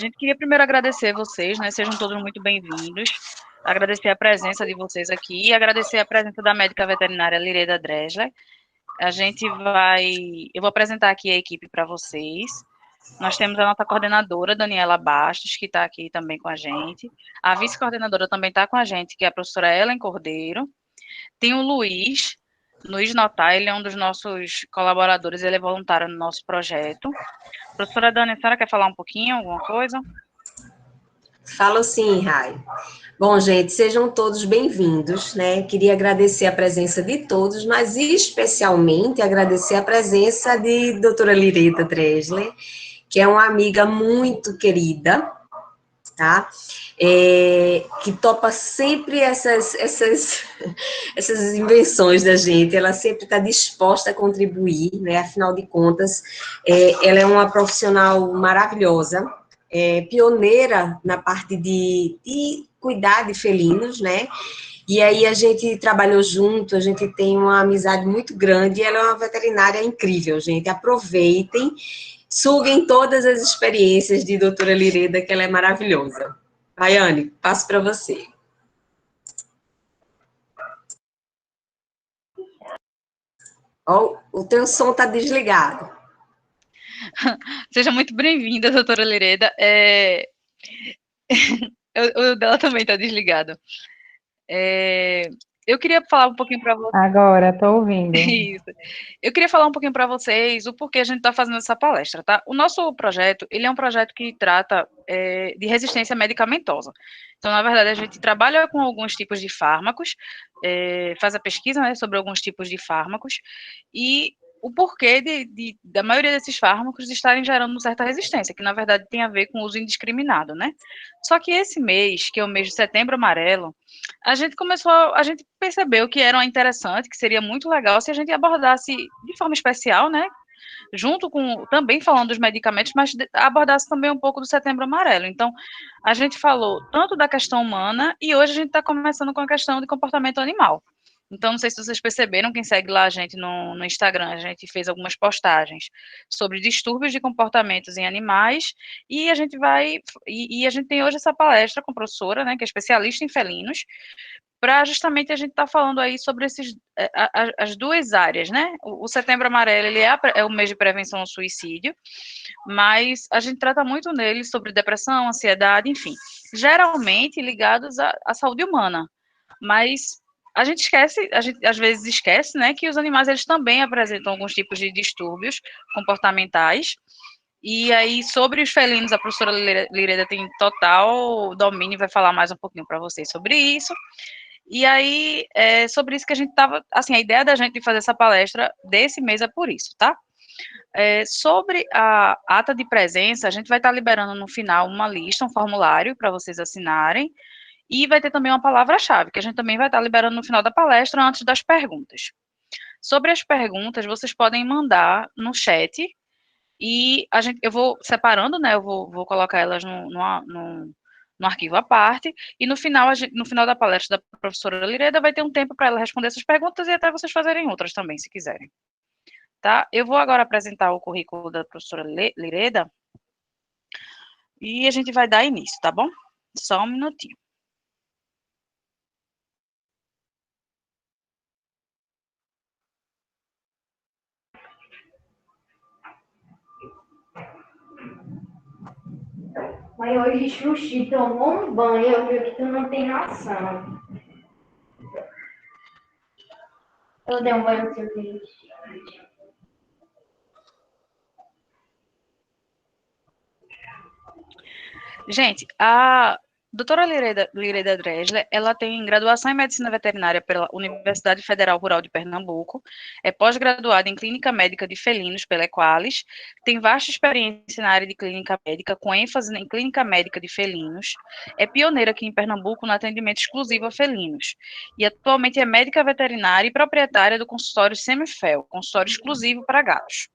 gente queria primeiro agradecer vocês, né? Sejam todos muito bem-vindos. Agradecer a presença de vocês aqui e agradecer a presença da médica veterinária Lireda Dresler. Eu vou apresentar aqui a equipe para vocês. Nós temos a nossa coordenadora, Daniela Bastos, que está aqui também com a gente. A vice-coordenadora também está com a gente, que é a professora Ellen Cordeiro. Tem o Luiz Notar, ele é um dos nossos colaboradores, ele é voluntário no nosso projeto. Professora Dani, a senhora quer falar um pouquinho, alguma coisa? Falo sim, Rai. Bom, gente, sejam todos bem-vindos, né? Queria agradecer a presença de todos, mas especialmente agradecer a presença de doutora Lireda Dresler, que é uma amiga muito querida, tá? Que topa sempre essas invenções da gente, ela sempre está disposta a contribuir, né? Afinal de contas, ela é uma profissional maravilhosa, pioneira na parte de cuidar de felinos, né? E aí a gente trabalhou junto, a gente tem uma amizade muito grande, e ela é uma veterinária incrível, gente. Aproveitem, suguem todas as experiências de doutora Lireda, que ela é maravilhosa. Rayane, passo para você. Oh, o teu som está desligado. Seja muito bem-vinda, doutora Lireda. O dela também está desligado. Eu queria falar um pouquinho para vocês. Agora, estou ouvindo. Isso. Eu queria falar um pouquinho para vocês o porquê a gente está fazendo essa palestra, tá? O nosso projeto, ele é um projeto que trata de resistência medicamentosa. Então, na verdade, a gente trabalha com alguns tipos de fármacos, faz a pesquisa, né, sobre alguns tipos de fármacos, e o porquê da maioria desses fármacos estarem gerando certa resistência, que na verdade tem a ver com o uso indiscriminado, né? Só que esse mês, que é o mês de Setembro Amarelo, a gente percebeu que era interessante, que seria muito legal se a gente abordasse de forma especial, né? Junto com, também falando dos medicamentos, mas abordasse também um pouco do Setembro Amarelo. Então, a gente falou tanto da questão humana e hoje a gente está começando com a questão de comportamento animal. Então, não sei se vocês perceberam, quem segue lá a gente no Instagram, a gente fez algumas postagens sobre distúrbios de comportamentos em animais, e a gente a gente tem hoje essa palestra com a professora, né, que é especialista em felinos, para justamente a gente estar falando aí sobre as duas áreas, né? O Setembro Amarelo, ele é o mês de prevenção ao suicídio, mas a gente trata muito nele sobre depressão, ansiedade, enfim, geralmente ligados à saúde humana, mas a gente às vezes esquece, né, que os animais eles também apresentam alguns tipos de distúrbios comportamentais. E aí, sobre os felinos, a professora Lireda tem total domínio e vai falar mais um pouquinho para vocês sobre isso. E aí, sobre isso que a gente estava, assim, a ideia da gente de fazer essa palestra desse mês é por isso, tá? Sobre a ata de presença, a gente vai estar liberando no final uma lista, um formulário para vocês assinarem, e vai ter também uma palavra-chave, que a gente também vai estar liberando no final da palestra, antes das perguntas. Sobre as perguntas, vocês podem mandar no chat, e eu vou separando, né, eu vou colocar elas no arquivo à parte, e no final da palestra da professora Lireda vai ter um tempo para ela responder essas perguntas e até vocês fazerem outras também, se quiserem. Tá? Eu vou agora apresentar o currículo da professora Lireda, e a gente vai dar início, tá bom? Só um minutinho. Mas hoje Xuxi tomou um banho, eu vi que tu não tem noção. Eu dei um banho no seu filho. Gente, a doutora Lireda Dresler, ela tem graduação em Medicina Veterinária pela Universidade Federal Rural de Pernambuco, é pós-graduada em Clínica Médica de Felinos pela Equalis, tem vasta experiência na área de clínica médica, com ênfase em clínica médica de felinos, é pioneira aqui em Pernambuco no atendimento exclusivo a felinos, e atualmente é médica veterinária e proprietária do consultório Semifel, consultório exclusivo para gatos.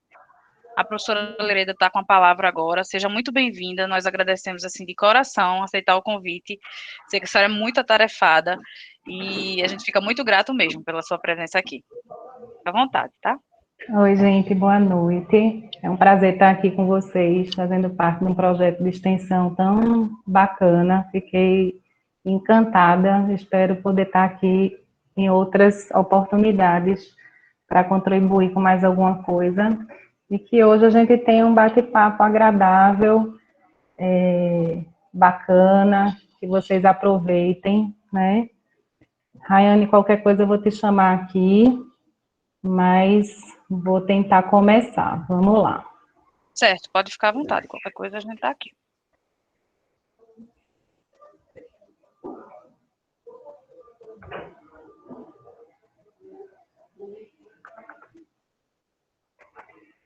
A professora Lereda está com a palavra agora. Seja muito bem-vinda. Nós agradecemos assim de coração aceitar o convite. Sei que a senhora é muito atarefada e a gente fica muito grato mesmo pela sua presença aqui. Fique à vontade, tá? Oi, gente, boa noite. É um prazer estar aqui com vocês, fazendo parte de um projeto de extensão tão bacana. Fiquei encantada. Espero poder estar aqui em outras oportunidades para contribuir com mais alguma coisa. E que hoje a gente tenha um bate-papo agradável, bacana, que vocês aproveitem, né? Rayane, qualquer coisa eu vou te chamar aqui, mas vou tentar começar. Vamos lá. Certo, pode ficar à vontade. Qualquer coisa a gente tá aqui.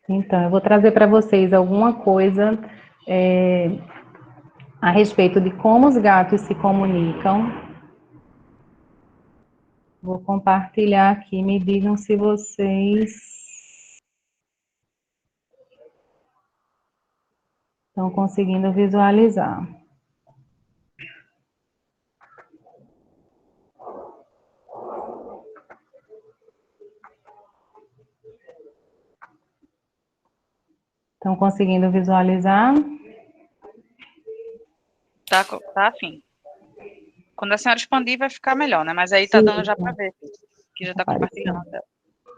Então, eu vou trazer para vocês alguma coisa a respeito de como os gatos se comunicam. Vou compartilhar aqui, me digam se vocês estão conseguindo visualizar. Estão conseguindo visualizar? Tá afim. Quando a senhora expandir, vai ficar melhor, né? Mas aí tá dando já para Isso, ver que já tá apareceu. compartilhando a tela.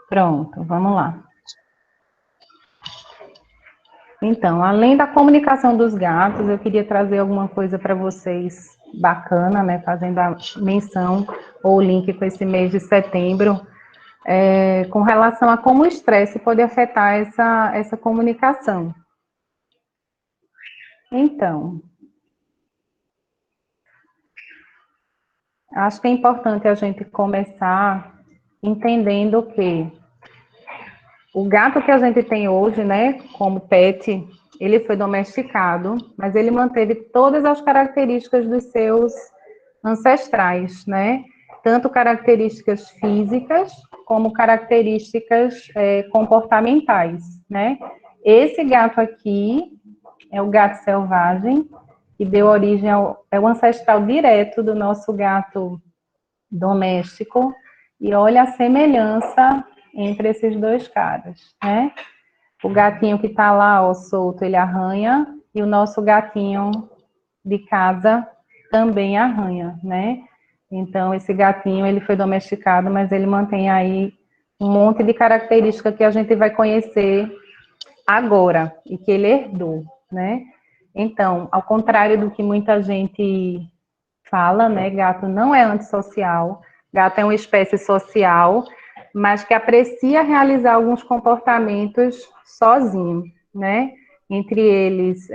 Pronto, vamos lá. Então, além da comunicação dos gatos, eu queria trazer alguma coisa para vocês bacana, né? Fazendo a menção ou o link com esse mês de setembro, com relação a como o estresse pode afetar essa comunicação. Então, acho que é importante a gente começar entendendo que o gato que a gente tem hoje, né, como pet, ele foi domesticado, mas ele manteve todas as características dos seus ancestrais, né? Tanto características físicas como características comportamentais, né? Esse gato aqui é o gato selvagem, que deu origem é o ancestral direto do nosso gato doméstico, e olha a semelhança entre esses dois caras, né? O gatinho que está lá, ó, solto, ele arranha, e o nosso gatinho de casa também arranha, né? Então, esse gatinho, ele foi domesticado, mas ele mantém aí um monte de característica que a gente vai conhecer agora, e que ele herdou, né? Então, ao contrário do que muita gente fala, né, gato não é antissocial, gato é uma espécie social, mas que aprecia realizar alguns comportamentos sozinho, né? Entre eles,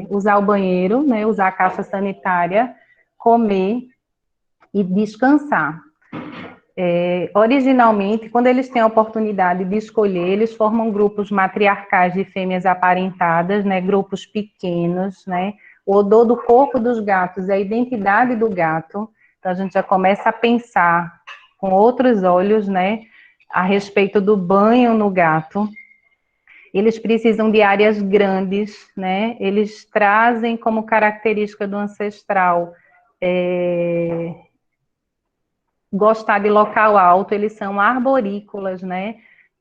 usar o banheiro, né, usar a caixa sanitária, comer e descansar. Originalmente, quando eles têm a oportunidade de escolher, eles formam grupos matriarcais de fêmeas aparentadas, né, grupos pequenos, né, o odor do corpo dos gatos é a identidade do gato, então a gente já começa a pensar com outros olhos, né, a respeito do banho no gato. Eles precisam de áreas grandes, né, eles trazem como característica do ancestral gostar de local alto, eles são arborícolas, né?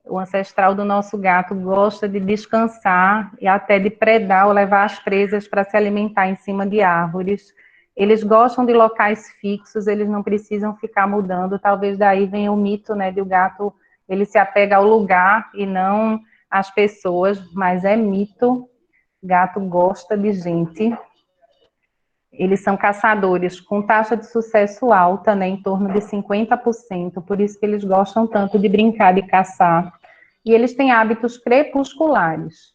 O ancestral do nosso gato gosta de descansar e até de predar ou levar as presas para se alimentar em cima de árvores. Eles gostam de locais fixos, eles não precisam ficar mudando. Talvez daí venha o mito, né, de o gato, ele se apega ao lugar e não às pessoas, mas é mito. Gato gosta de gente. Eles são caçadores com taxa de sucesso alta, né, em torno de 50%, por isso que eles gostam tanto de brincar, de caçar. E eles têm hábitos crepusculares.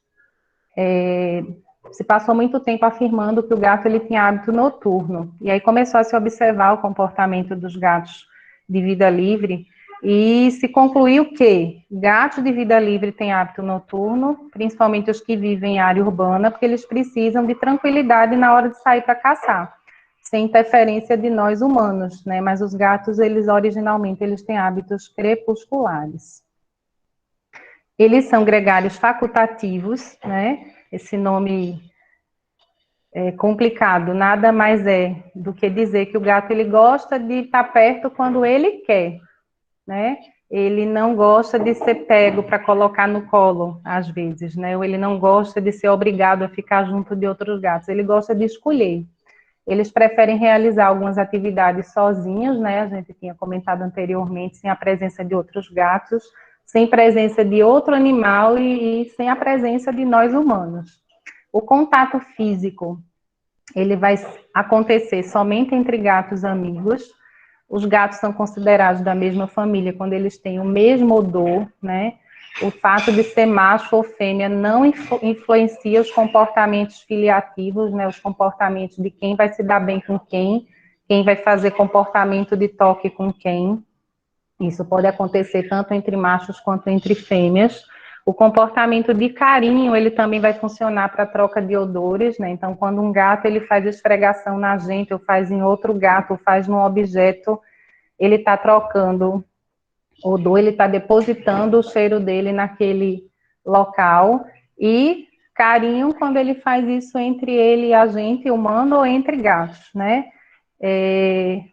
Se passou muito tempo afirmando que o gato ele tinha hábito noturno, e aí começou a se observar o comportamento dos gatos de vida livre, e se concluiu que gatos de vida livre têm hábito noturno, principalmente os que vivem em área urbana, porque eles precisam de tranquilidade na hora de sair para caçar, sem interferência de nós humanos, né? Mas os gatos, eles originalmente, eles têm hábitos crepusculares. Eles são gregários facultativos, né? Esse nome é complicado, nada mais é do que dizer que o gato ele gosta de estar perto quando ele quer, né? ele não gosta de ser pego para colocar no colo, às vezes, né? Ou ele não gosta de ser obrigado a ficar junto de outros gatos, ele gosta de escolher. Eles preferem realizar algumas atividades sozinhos, né? A gente tinha comentado anteriormente, sem a presença de outros gatos, sem presença de outro animal e sem a presença de nós humanos. O contato físico, ele vai acontecer somente entre gatos amigos. Os gatos são considerados da mesma família quando eles têm o mesmo odor, né? O fato de ser macho ou fêmea não influencia os comportamentos filiativos, né? Os comportamentos de quem vai se dar bem com quem vai fazer comportamento de toque com quem. Isso pode acontecer tanto entre machos quanto entre fêmeas. O comportamento de carinho, ele também vai funcionar para troca de odores, né? Então, quando um gato ele faz esfregação na gente, ou faz em outro gato, ou faz num objeto, ele está trocando odor, ele está depositando o cheiro dele naquele local. E carinho, quando ele faz isso entre ele e a gente, humano, ou entre gatos, né?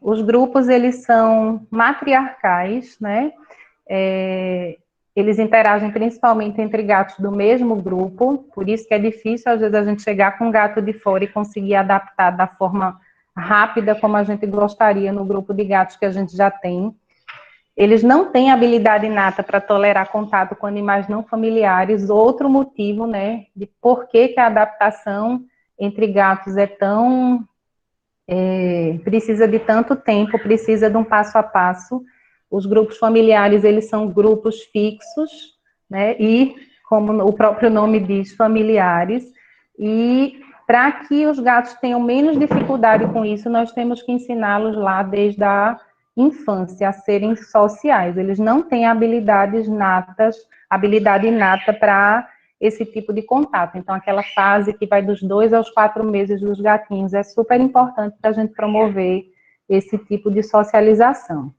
Os grupos, eles são matriarcais, né? Eles interagem principalmente entre gatos do mesmo grupo, por isso que é difícil, às vezes, a gente chegar com um gato de fora e conseguir adaptar da forma rápida como a gente gostaria no grupo de gatos que a gente já tem. Eles não têm habilidade inata para tolerar contato com animais não familiares, outro motivo, né, de por que a adaptação entre gatos é tão... precisa de tanto tempo, precisa de um passo a passo. Os grupos familiares, eles são grupos fixos, né, e, como o próprio nome diz, familiares, e para que os gatos tenham menos dificuldade com isso, nós temos que ensiná-los lá desde a infância a serem sociais. Eles não têm habilidade inata para esse tipo de contato. Então, aquela fase que vai dos 2 aos 4 meses dos gatinhos é super importante para a gente promover esse tipo de socialização.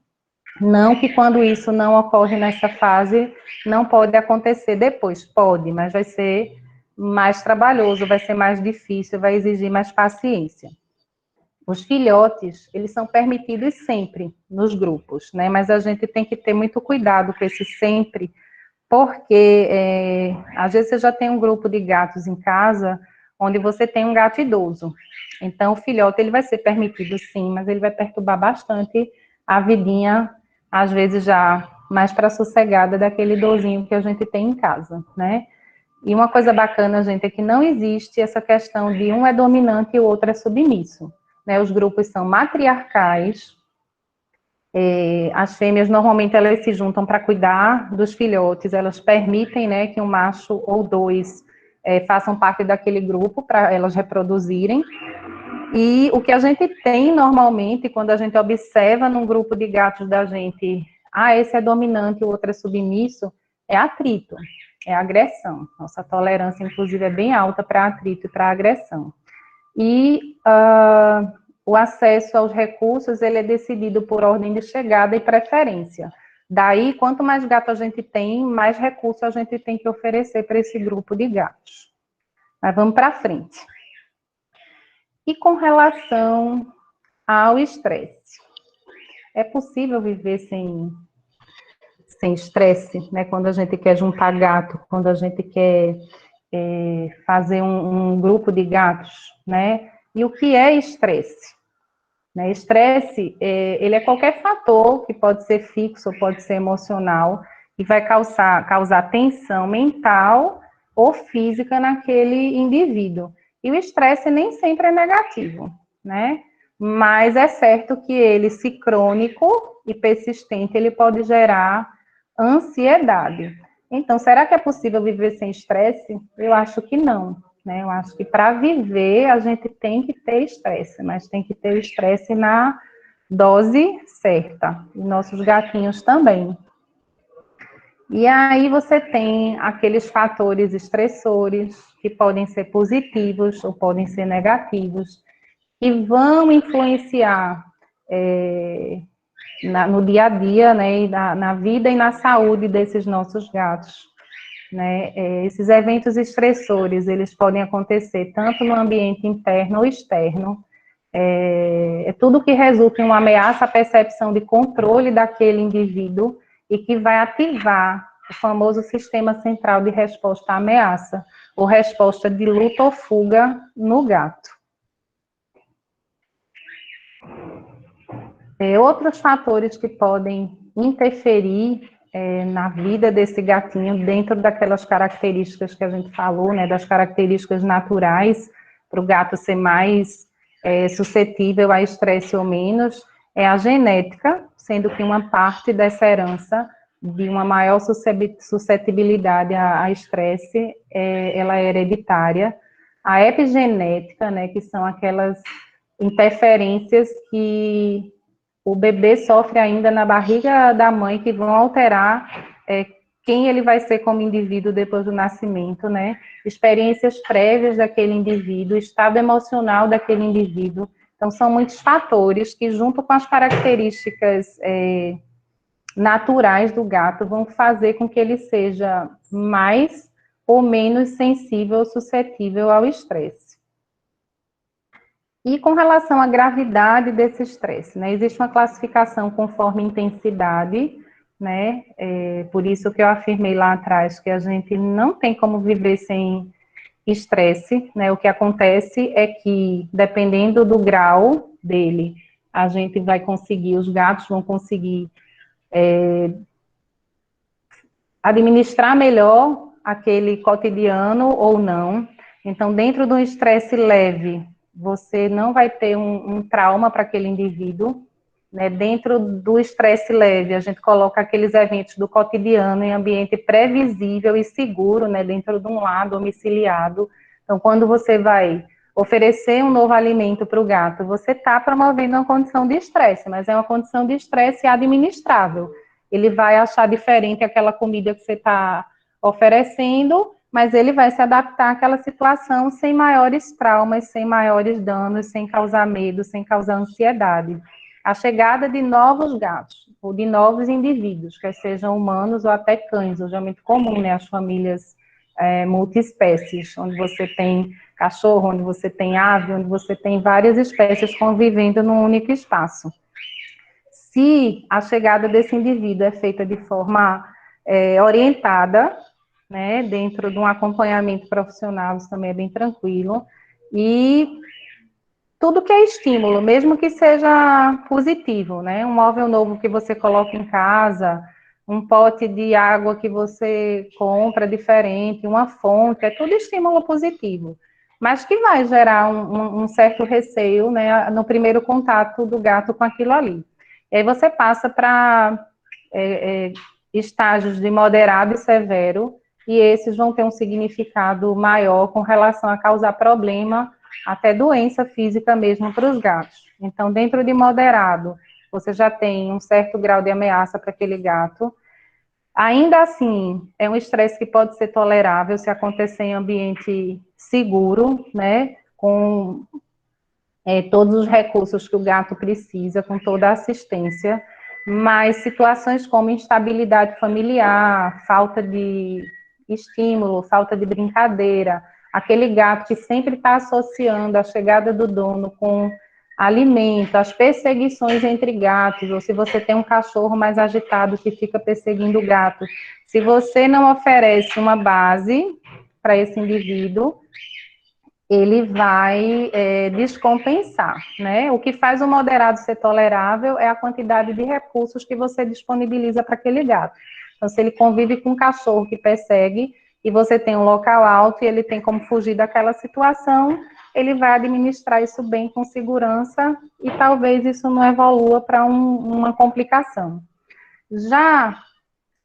Não que quando isso não ocorre nessa fase, não pode acontecer depois. Pode, mas vai ser mais trabalhoso, vai ser mais difícil, vai exigir mais paciência. Os filhotes, eles são permitidos sempre nos grupos, né? Mas a gente tem que ter muito cuidado com esse sempre, porque às vezes você já tem um grupo de gatos em casa, onde você tem um gato idoso. Então, o filhote, ele vai ser permitido sim, mas ele vai perturbar bastante a vidinha, às vezes já mais para sossegada daquele idosinho que a gente tem em casa, né? E uma coisa bacana, gente, é que não existe essa questão de um é dominante e o outro é submisso, né? Os grupos são matriarcais. As fêmeas, normalmente, elas se juntam para cuidar dos filhotes, elas permitem, né, que um macho ou dois façam parte daquele grupo para elas reproduzirem. E o que a gente tem, normalmente, quando a gente observa num grupo de gatos da gente, esse é dominante, o outro é submisso, é atrito, é agressão. Nossa tolerância, inclusive, é bem alta para atrito e para agressão. E o acesso aos recursos, ele é decidido por ordem de chegada e preferência. Daí, quanto mais gato a gente tem, mais recursos a gente tem que oferecer para esse grupo de gatos. Mas vamos para frente. E com relação ao estresse? É possível viver sem estresse, né? Quando a gente quer juntar gato, quando a gente quer fazer um grupo de gatos, né? E o que é estresse? Né? Estresse, ele é qualquer fator que pode ser fixo, pode ser emocional, e vai causar tensão mental ou física naquele indivíduo. E o estresse nem sempre é negativo, né? Mas é certo que ele, se crônico e persistente, ele pode gerar ansiedade. Então, será que é possível viver sem estresse? Eu acho que não, né? Eu acho que para viver a gente tem que ter estresse, mas tem que ter o estresse na dose certa. E nossos gatinhos também. E aí você tem aqueles fatores estressores que podem ser positivos ou podem ser negativos, que vão influenciar no dia a dia, né, e na vida e na saúde desses nossos gatos, né? Esses eventos estressores, eles podem acontecer tanto no ambiente interno ou externo, tudo que resulta em uma ameaça à percepção de controle daquele indivíduo, e que vai ativar o famoso sistema central de resposta à ameaça, ou resposta de luta ou fuga no gato. Outros fatores que podem interferir na vida desse gatinho, dentro daquelas características que a gente falou, né, das características naturais, para o gato ser mais suscetível a estresse ou menos, é a genética, sendo que uma parte dessa herança de uma maior suscetibilidade a estresse, ela é hereditária. A epigenética, né, que são aquelas interferências que o bebê sofre ainda na barriga da mãe, que vão alterar quem ele vai ser como indivíduo depois do nascimento, né? Experiências prévias daquele indivíduo, estado emocional daquele indivíduo. Então, são muitos fatores que, junto com as características naturais do gato, vão fazer com que ele seja mais ou menos sensível ou suscetível ao estresse. E com relação à gravidade desse estresse, né? Existe uma classificação conforme intensidade, né? Por isso que eu afirmei lá atrás que a gente não tem como viver sem estresse, né? O que acontece é que, dependendo do grau dele, a gente vai conseguir, os gatos vão conseguir administrar melhor aquele cotidiano ou não. Então, dentro de um estresse leve, você não vai ter um trauma para aquele indivíduo, né? Dentro do estresse leve, a gente coloca aqueles eventos do cotidiano em ambiente previsível e seguro, né? Dentro de um lar domiciliado. Então, quando você vai oferecer um novo alimento para o gato, você está promovendo uma condição de estresse, mas é uma condição de estresse administrável. Ele vai achar diferente aquela comida que você está oferecendo, mas ele vai se adaptar àquela situação sem maiores traumas, sem maiores danos, sem causar medo, sem causar ansiedade. A chegada de novos gatos, ou de novos indivíduos, quer sejam humanos ou até cães, hoje é muito comum, né, as famílias multiespécies, onde você tem cachorro, onde você tem ave, onde você tem várias espécies convivendo num único espaço. Se a chegada desse indivíduo é feita de forma orientada, né, dentro de um acompanhamento profissional, isso também é bem tranquilo, e tudo que é estímulo, mesmo que seja positivo, né, um móvel novo que você coloca em casa, um pote de água que você compra diferente, uma fonte, é tudo estímulo positivo, mas que vai gerar um certo receio, né, no primeiro contato do gato com aquilo ali. E aí você passa para estágios de moderado e severo, e esses vão ter um significado maior com relação a causar problema, até doença física mesmo para os gatos. Então, dentro de moderado, você já tem um certo grau de ameaça para aquele gato. Ainda assim, é um estresse que pode ser tolerável se acontecer em ambiente seguro, né, com todos os recursos que o gato precisa, com toda a assistência, mas situações como instabilidade familiar, falta de estímulo, falta de brincadeira, aquele gato que sempre está associando a chegada do dono com alimento, as perseguições entre gatos, ou se você tem um cachorro mais agitado que fica perseguindo o gato, se você não oferece uma base para esse indivíduo, ele vai descompensar, né? O que faz o moderado ser tolerável é a quantidade de recursos que você disponibiliza para aquele gato. Então, se ele convive com um cachorro que persegue, e você tem um local alto e ele tem como fugir daquela situação, ele vai administrar isso bem com segurança e talvez isso não evolua para uma complicação. Já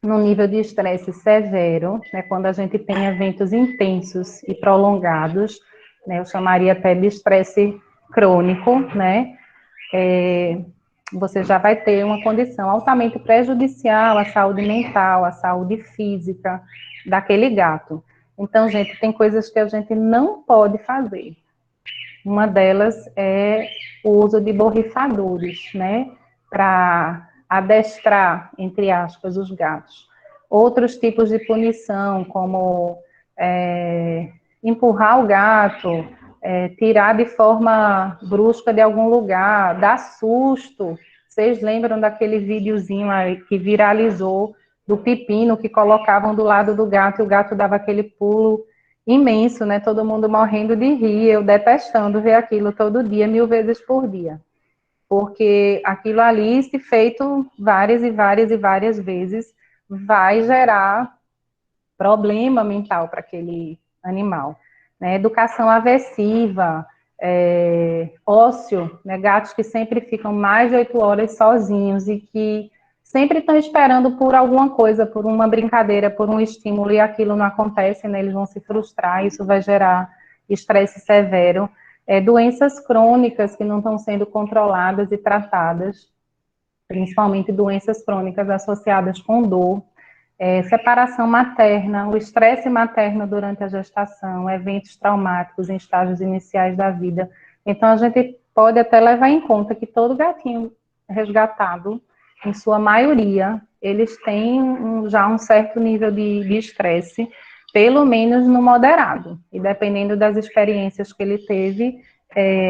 no nível de estresse severo, né, quando a gente tem eventos intensos e prolongados, né, eu chamaria até de estresse crônico, né, você já vai ter uma condição altamente prejudicial à saúde mental, à saúde física daquele gato. Então, gente, tem coisas que a gente não pode fazer. Uma delas é o uso de borrifadores, né, para adestrar, entre aspas, os gatos. Outros tipos de punição, como empurrar o gato, tirar de forma brusca de algum lugar, dar susto. Vocês lembram daquele videozinho aí que viralizou do pepino que colocavam do lado do gato, e o gato dava aquele pulo imenso, né? Todo mundo morrendo de rir, eu detestando ver aquilo todo dia, 1000 vezes por dia. Porque aquilo ali, se feito várias e várias e várias vezes, vai gerar problema mental para aquele animal. Né? Educação aversiva, ócio, né? Gatos que sempre ficam mais de 8 horas sozinhos e que sempre estão esperando por alguma coisa, por uma brincadeira, por um estímulo, e aquilo não acontece, né? Eles vão se frustrar, isso vai gerar estresse severo. Doenças crônicas que não estão sendo controladas e tratadas, principalmente doenças crônicas associadas com dor, separação materna, o estresse materno durante a gestação, eventos traumáticos em estágios iniciais da vida. Então, a gente pode até levar em conta que todo gatinho resgatado, em sua maioria, eles têm já um certo nível de estresse, pelo menos no moderado, e dependendo das experiências que ele teve,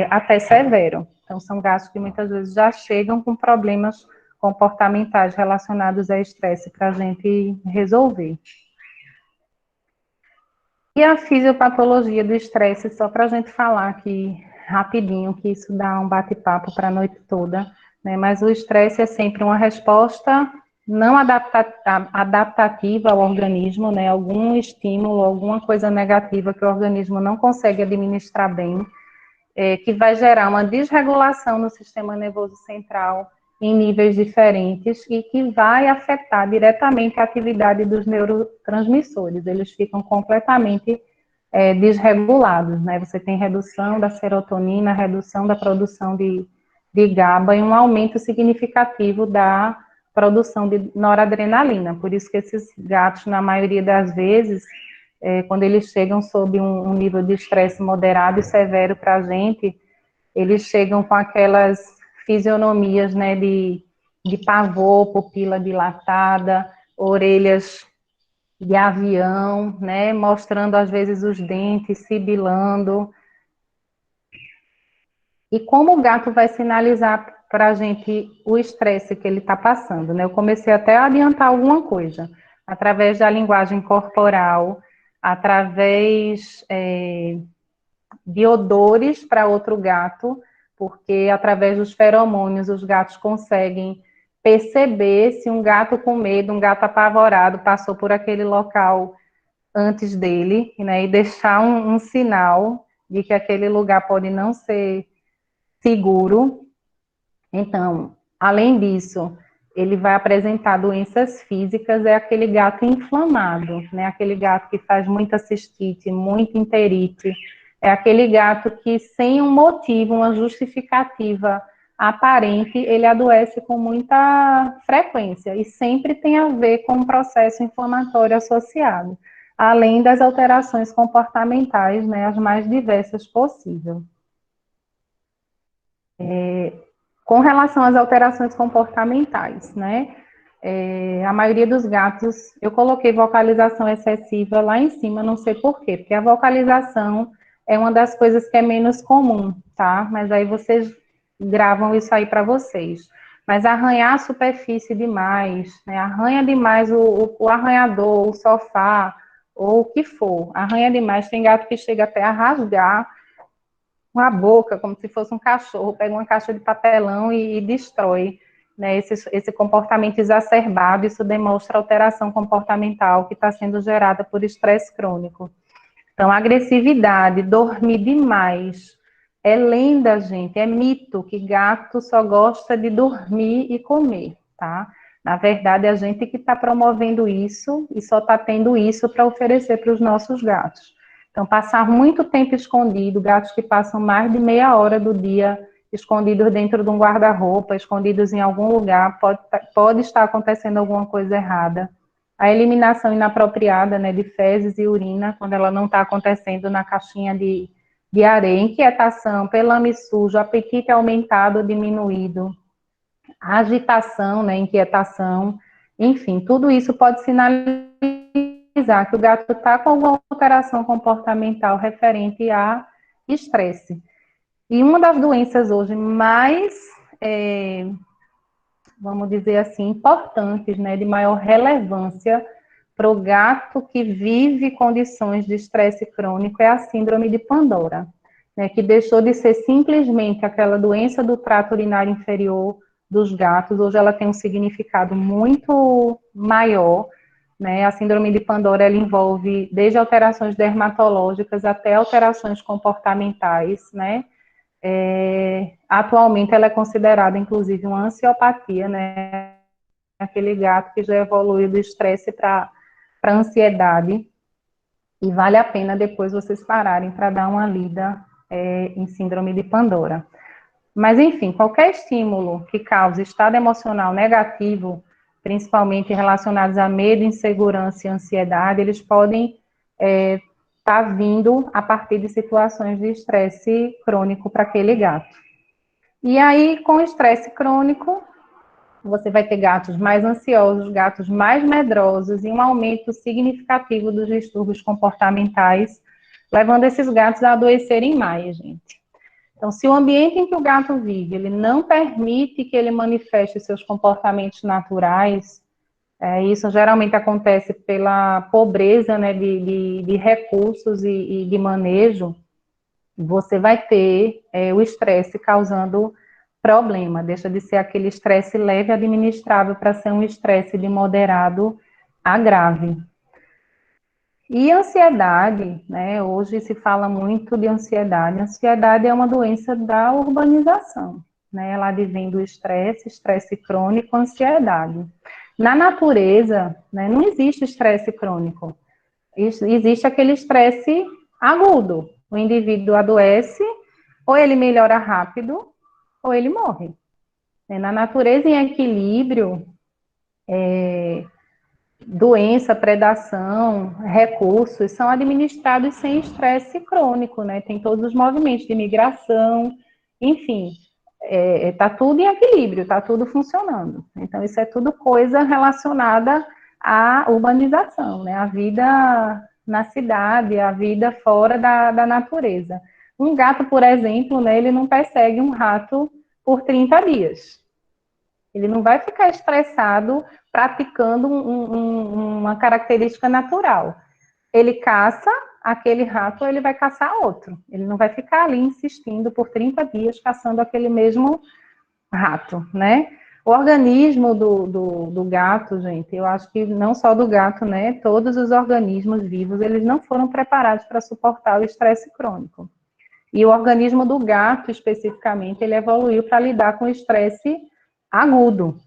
até severo. Então, são gatos que muitas vezes já chegam com problemas comportamentais relacionados a estresse para a gente resolver. E a fisiopatologia do estresse, só para a gente falar aqui rapidinho, que isso dá um bate-papo para a noite toda, né? Mas o estresse é sempre uma resposta não adaptativa ao organismo, né? Algum estímulo, alguma coisa negativa que o organismo não consegue administrar bem, que vai gerar uma desregulação no sistema nervoso central em níveis diferentes e que vai afetar diretamente a atividade dos neurotransmissores. Eles ficam completamente desregulados, né? Você tem redução da serotonina, redução da produção de GABA e um aumento significativo da produção de noradrenalina. Por isso que esses gatos, na maioria das vezes, quando eles chegam sob um nível de estresse moderado e severo para a gente, eles chegam com aquelas fisionomias, né, de pavor, pupila dilatada, orelhas de avião, né, mostrando às vezes os dentes, sibilando. E como o gato vai sinalizar para a gente o estresse que ele está passando, né? Eu comecei até a adiantar alguma coisa, através da linguagem corporal, através de odores para outro gato, porque através dos feromônios os gatos conseguem perceber se um gato com medo, um gato apavorado passou por aquele local antes dele, né, e deixar um sinal de que aquele lugar pode não ser seguro. Então, além disso, ele vai apresentar doenças físicas, é aquele gato inflamado, né, aquele gato que faz muita cistite, muita enterite, é aquele gato que, sem um motivo, uma justificativa aparente, ele adoece com muita frequência, e sempre tem a ver com um processo inflamatório associado, além das alterações comportamentais, né, as mais diversas possíveis. Com relação às alterações comportamentais, né, a maioria dos gatos, eu coloquei vocalização excessiva lá em cima, não sei por quê, porque a vocalização é uma das coisas que é menos comum, tá? Mas aí vocês gravam isso aí para vocês. Mas arranhar a superfície demais, né? Arranha demais o arranhador, o sofá, ou o que for. Arranha demais, tem gato que chega até a rasgar a boca, como se fosse um cachorro, pega uma caixa de papelão e destrói. Né, esse comportamento exacerbado, isso demonstra alteração comportamental que está sendo gerada por estresse crônico. Então, agressividade, dormir demais, é lenda, gente, é mito que gato só gosta de dormir e comer, tá? Na verdade, é a gente que está promovendo isso e só está tendo isso para oferecer para os nossos gatos. Então, passar muito tempo escondido, gatos que passam mais de meia hora do dia escondidos dentro de um guarda-roupa, escondidos em algum lugar, pode estar acontecendo alguma coisa errada. A eliminação inapropriada, né, de fezes e urina, quando ela não está acontecendo na caixinha de areia, inquietação, pelame sujo, apetite aumentado ou diminuído, agitação, né, inquietação, enfim, tudo isso pode sinalizar que o gato está com alguma alteração comportamental referente a estresse. E uma das doenças hoje mais vamos dizer assim, importantes, né, de maior relevância para o gato que vive condições de estresse crônico é a síndrome de Pandora, né, que deixou de ser simplesmente aquela doença do trato urinário inferior dos gatos, hoje ela tem um significado muito maior, né? A síndrome de Pandora, ela envolve desde alterações dermatológicas até alterações comportamentais, né? Atualmente ela é considerada, inclusive, uma ansiopatia, né? Aquele gato que já evoluiu do estresse para ansiedade, e vale a pena depois vocês pararem para dar uma lida em síndrome de Pandora. Mas, enfim, qualquer estímulo que cause estado emocional negativo, principalmente relacionados a medo, insegurança e ansiedade, eles podem estar vindo a partir de situações de estresse crônico para aquele gato. E aí, com estresse crônico, você vai ter gatos mais ansiosos, gatos mais medrosos e um aumento significativo dos distúrbios comportamentais, levando esses gatos a adoecerem mais, gente. Então, se o ambiente em que o gato vive, ele não permite que ele manifeste seus comportamentos naturais, isso geralmente acontece pela pobreza, né, de recursos e de manejo, você vai ter o estresse causando problema, deixa de ser aquele estresse leve administrável para ser um estresse de moderado a grave. E ansiedade, né? Hoje se fala muito de ansiedade. Ansiedade é uma doença da urbanização, né? Ela advém do estresse, estresse crônico, ansiedade. Na natureza, né, não existe estresse crônico. Existe aquele estresse agudo. O indivíduo adoece, ou ele melhora rápido, ou ele morre. Na natureza em equilíbrio, doença, predação, recursos são administrados sem estresse crônico, né? Tem todos os movimentos de migração, enfim, está tudo em equilíbrio, está tudo funcionando. Então, isso é tudo coisa relacionada à urbanização, né? A vida na cidade, a vida fora da natureza. Um gato, por exemplo, né, ele não persegue um rato por 30 dias. Ele não vai ficar estressado praticando uma característica natural. Ele caça aquele rato, ou ele vai caçar outro. Ele não vai ficar ali insistindo por 30 dias caçando aquele mesmo rato, né? O organismo do gato, gente, eu acho que não só do gato, né? Todos os organismos vivos, eles não foram preparados para suportar o estresse crônico. E o organismo do gato, especificamente, ele evoluiu para lidar com o estresse agudo.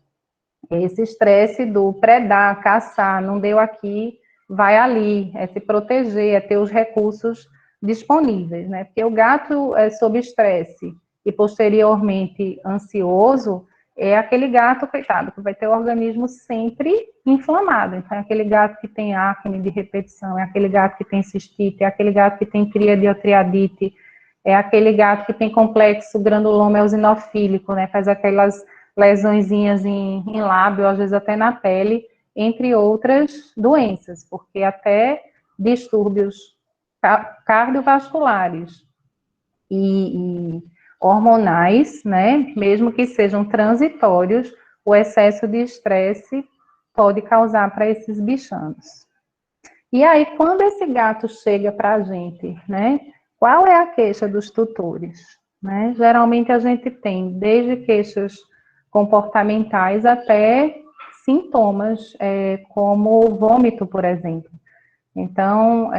Esse estresse do predar, caçar, não deu aqui, vai ali, é se proteger, é ter os recursos disponíveis, né? Porque o gato sob estresse e posteriormente ansioso, é aquele gato, coitado, que vai ter o organismo sempre inflamado. Então, é aquele gato que tem acne de repetição, é aquele gato que tem cistite, é aquele gato que tem cria de otriadite, é aquele gato que tem complexo granuloma eosinofílico, né? Faz aquelas lesõezinhas em lábio, às vezes até na pele, entre outras doenças, porque até distúrbios cardiovasculares e hormonais, né, mesmo que sejam transitórios, o excesso de estresse pode causar para esses bichanos. E aí, quando esse gato chega para a gente, né, qual é a queixa dos tutores? Né? Geralmente a gente tem desde queixas comportamentais até sintomas, como vômito, por exemplo. Então,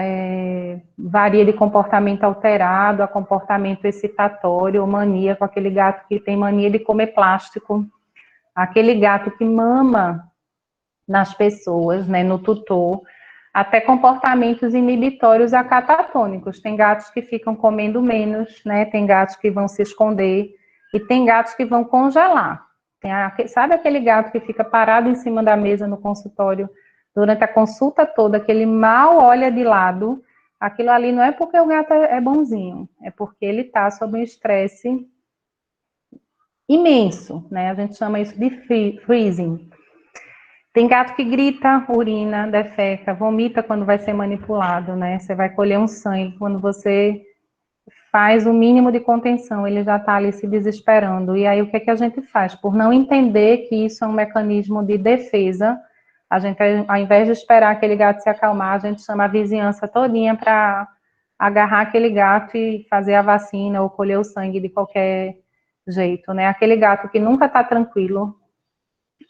varia de comportamento alterado a comportamento excitatório, maníaco, aquele gato que tem mania de comer plástico, aquele gato que mama nas pessoas, né, no tutor, até comportamentos inibitórios acatatônicos. Tem gatos que ficam comendo menos, né, tem gatos que vão se esconder, e tem gatos que vão congelar. Sabe aquele gato que fica parado em cima da mesa no consultório durante a consulta toda, que ele mal olha de lado? Aquilo ali não é porque o gato é bonzinho, é porque ele está sob um estresse imenso, né? A gente chama isso de freezing. Tem gato que grita, urina, defeca, vomita quando vai ser manipulado, né? Você vai colher um sangue quando você faz o mínimo de contenção, ele já está ali se desesperando. E aí o que é que a gente faz? Por não entender que isso é um mecanismo de defesa, a gente, ao invés de esperar aquele gato se acalmar, a gente chama a vizinhança todinha para agarrar aquele gato e fazer a vacina ou colher o sangue de qualquer jeito, né? Aquele gato que nunca está tranquilo.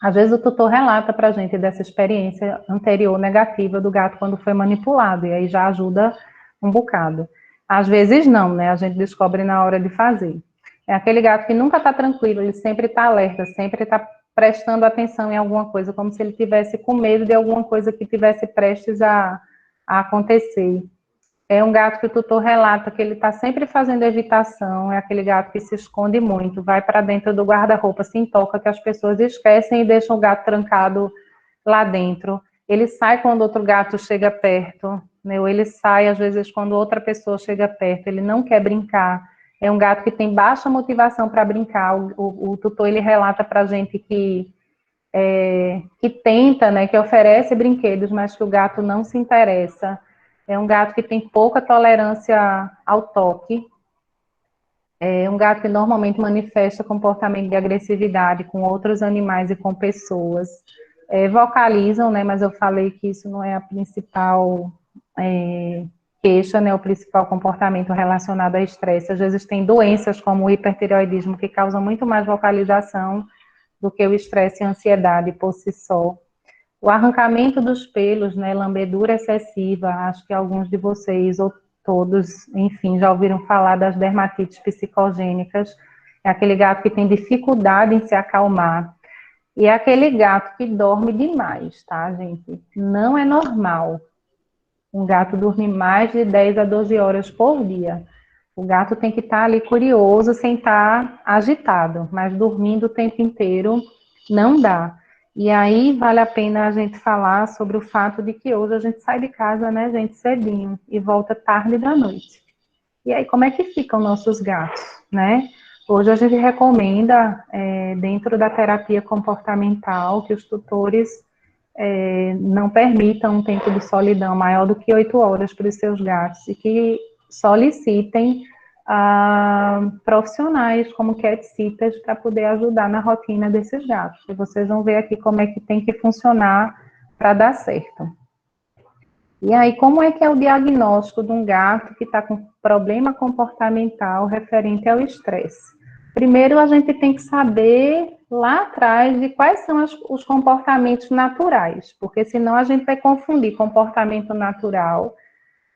Às vezes o tutor relata para a gente dessa experiência anterior negativa do gato quando foi manipulado, e aí já ajuda um bocado. Às vezes não, né? A gente descobre na hora de fazer. É aquele gato que nunca está tranquilo, ele sempre está alerta, sempre está prestando atenção em alguma coisa, como se ele tivesse com medo de alguma coisa que tivesse prestes a acontecer. É um gato que o tutor relata que ele está sempre fazendo evitação, é aquele gato que se esconde muito, vai para dentro do guarda-roupa, se intoca, que as pessoas esquecem e deixam o gato trancado lá dentro. Ele sai quando outro gato chega perto, né? Ou ele sai, às vezes, quando outra pessoa chega perto, ele não quer brincar. É um gato que tem baixa motivação para brincar. O tutor, ele relata para a gente que tenta, né, que oferece brinquedos, mas que o gato não se interessa. É um gato que tem pouca tolerância ao toque. É um gato que normalmente manifesta comportamento de agressividade com outros animais e com pessoas. Vocalizam, né, mas eu falei que isso não é a principal queixa, né, o principal comportamento relacionado a estresse. Às vezes tem doenças como o hipertireoidismo que causam muito mais vocalização do que o estresse e a ansiedade por si só. O arrancamento dos pelos, né, lambedura excessiva, acho que alguns de vocês, ou todos, enfim, já ouviram falar das dermatites psicogênicas. É aquele gato que tem dificuldade em se acalmar. E é aquele gato que dorme demais, tá, gente? Não é normal um gato dormir mais de 10 a 12 horas por dia. O gato tem que estar ali curioso, sem estar agitado, mas dormindo o tempo inteiro não dá. E aí vale a pena a gente falar sobre o fato de que hoje a gente sai de casa, né, gente, cedinho, e volta tarde da noite. E aí como é que ficam nossos gatos, né? Hoje a gente recomenda, dentro da terapia comportamental, que os tutores não permitam um tempo de solidão maior do que 8 horas para os seus gatos e que solicitem profissionais como cat sitters para poder ajudar na rotina desses gatos. E vocês vão ver aqui como é que tem que funcionar para dar certo. E aí, como é que é o diagnóstico de um gato que está com problema comportamental referente ao estresse? Primeiro, a gente tem que saber lá atrás de quais são os comportamentos naturais, porque senão a gente vai confundir comportamento natural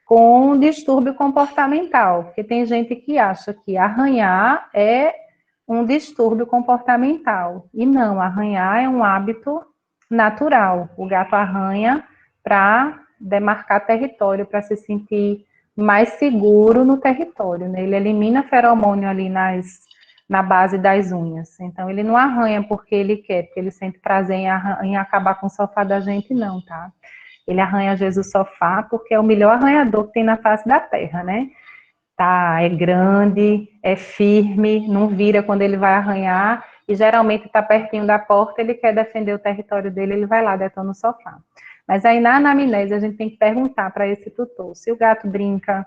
com distúrbio comportamental, porque tem gente que acha que arranhar é um distúrbio comportamental, e não, arranhar é um hábito natural. O gato arranha para demarcar território, para se sentir mais seguro no território, né? Ele elimina feromônio ali na base das unhas. Então, ele não arranha porque ele quer, porque ele sente prazer em acabar com o sofá da gente, não, tá? Ele arranha, às vezes, o sofá porque é o melhor arranhador que tem na face da terra, né? Tá, é grande, é firme, não vira quando ele vai arranhar, e geralmente está pertinho da porta, ele quer defender o território dele, ele vai lá, detona o sofá. Mas aí na anamnese a gente tem que perguntar para esse tutor se o gato brinca,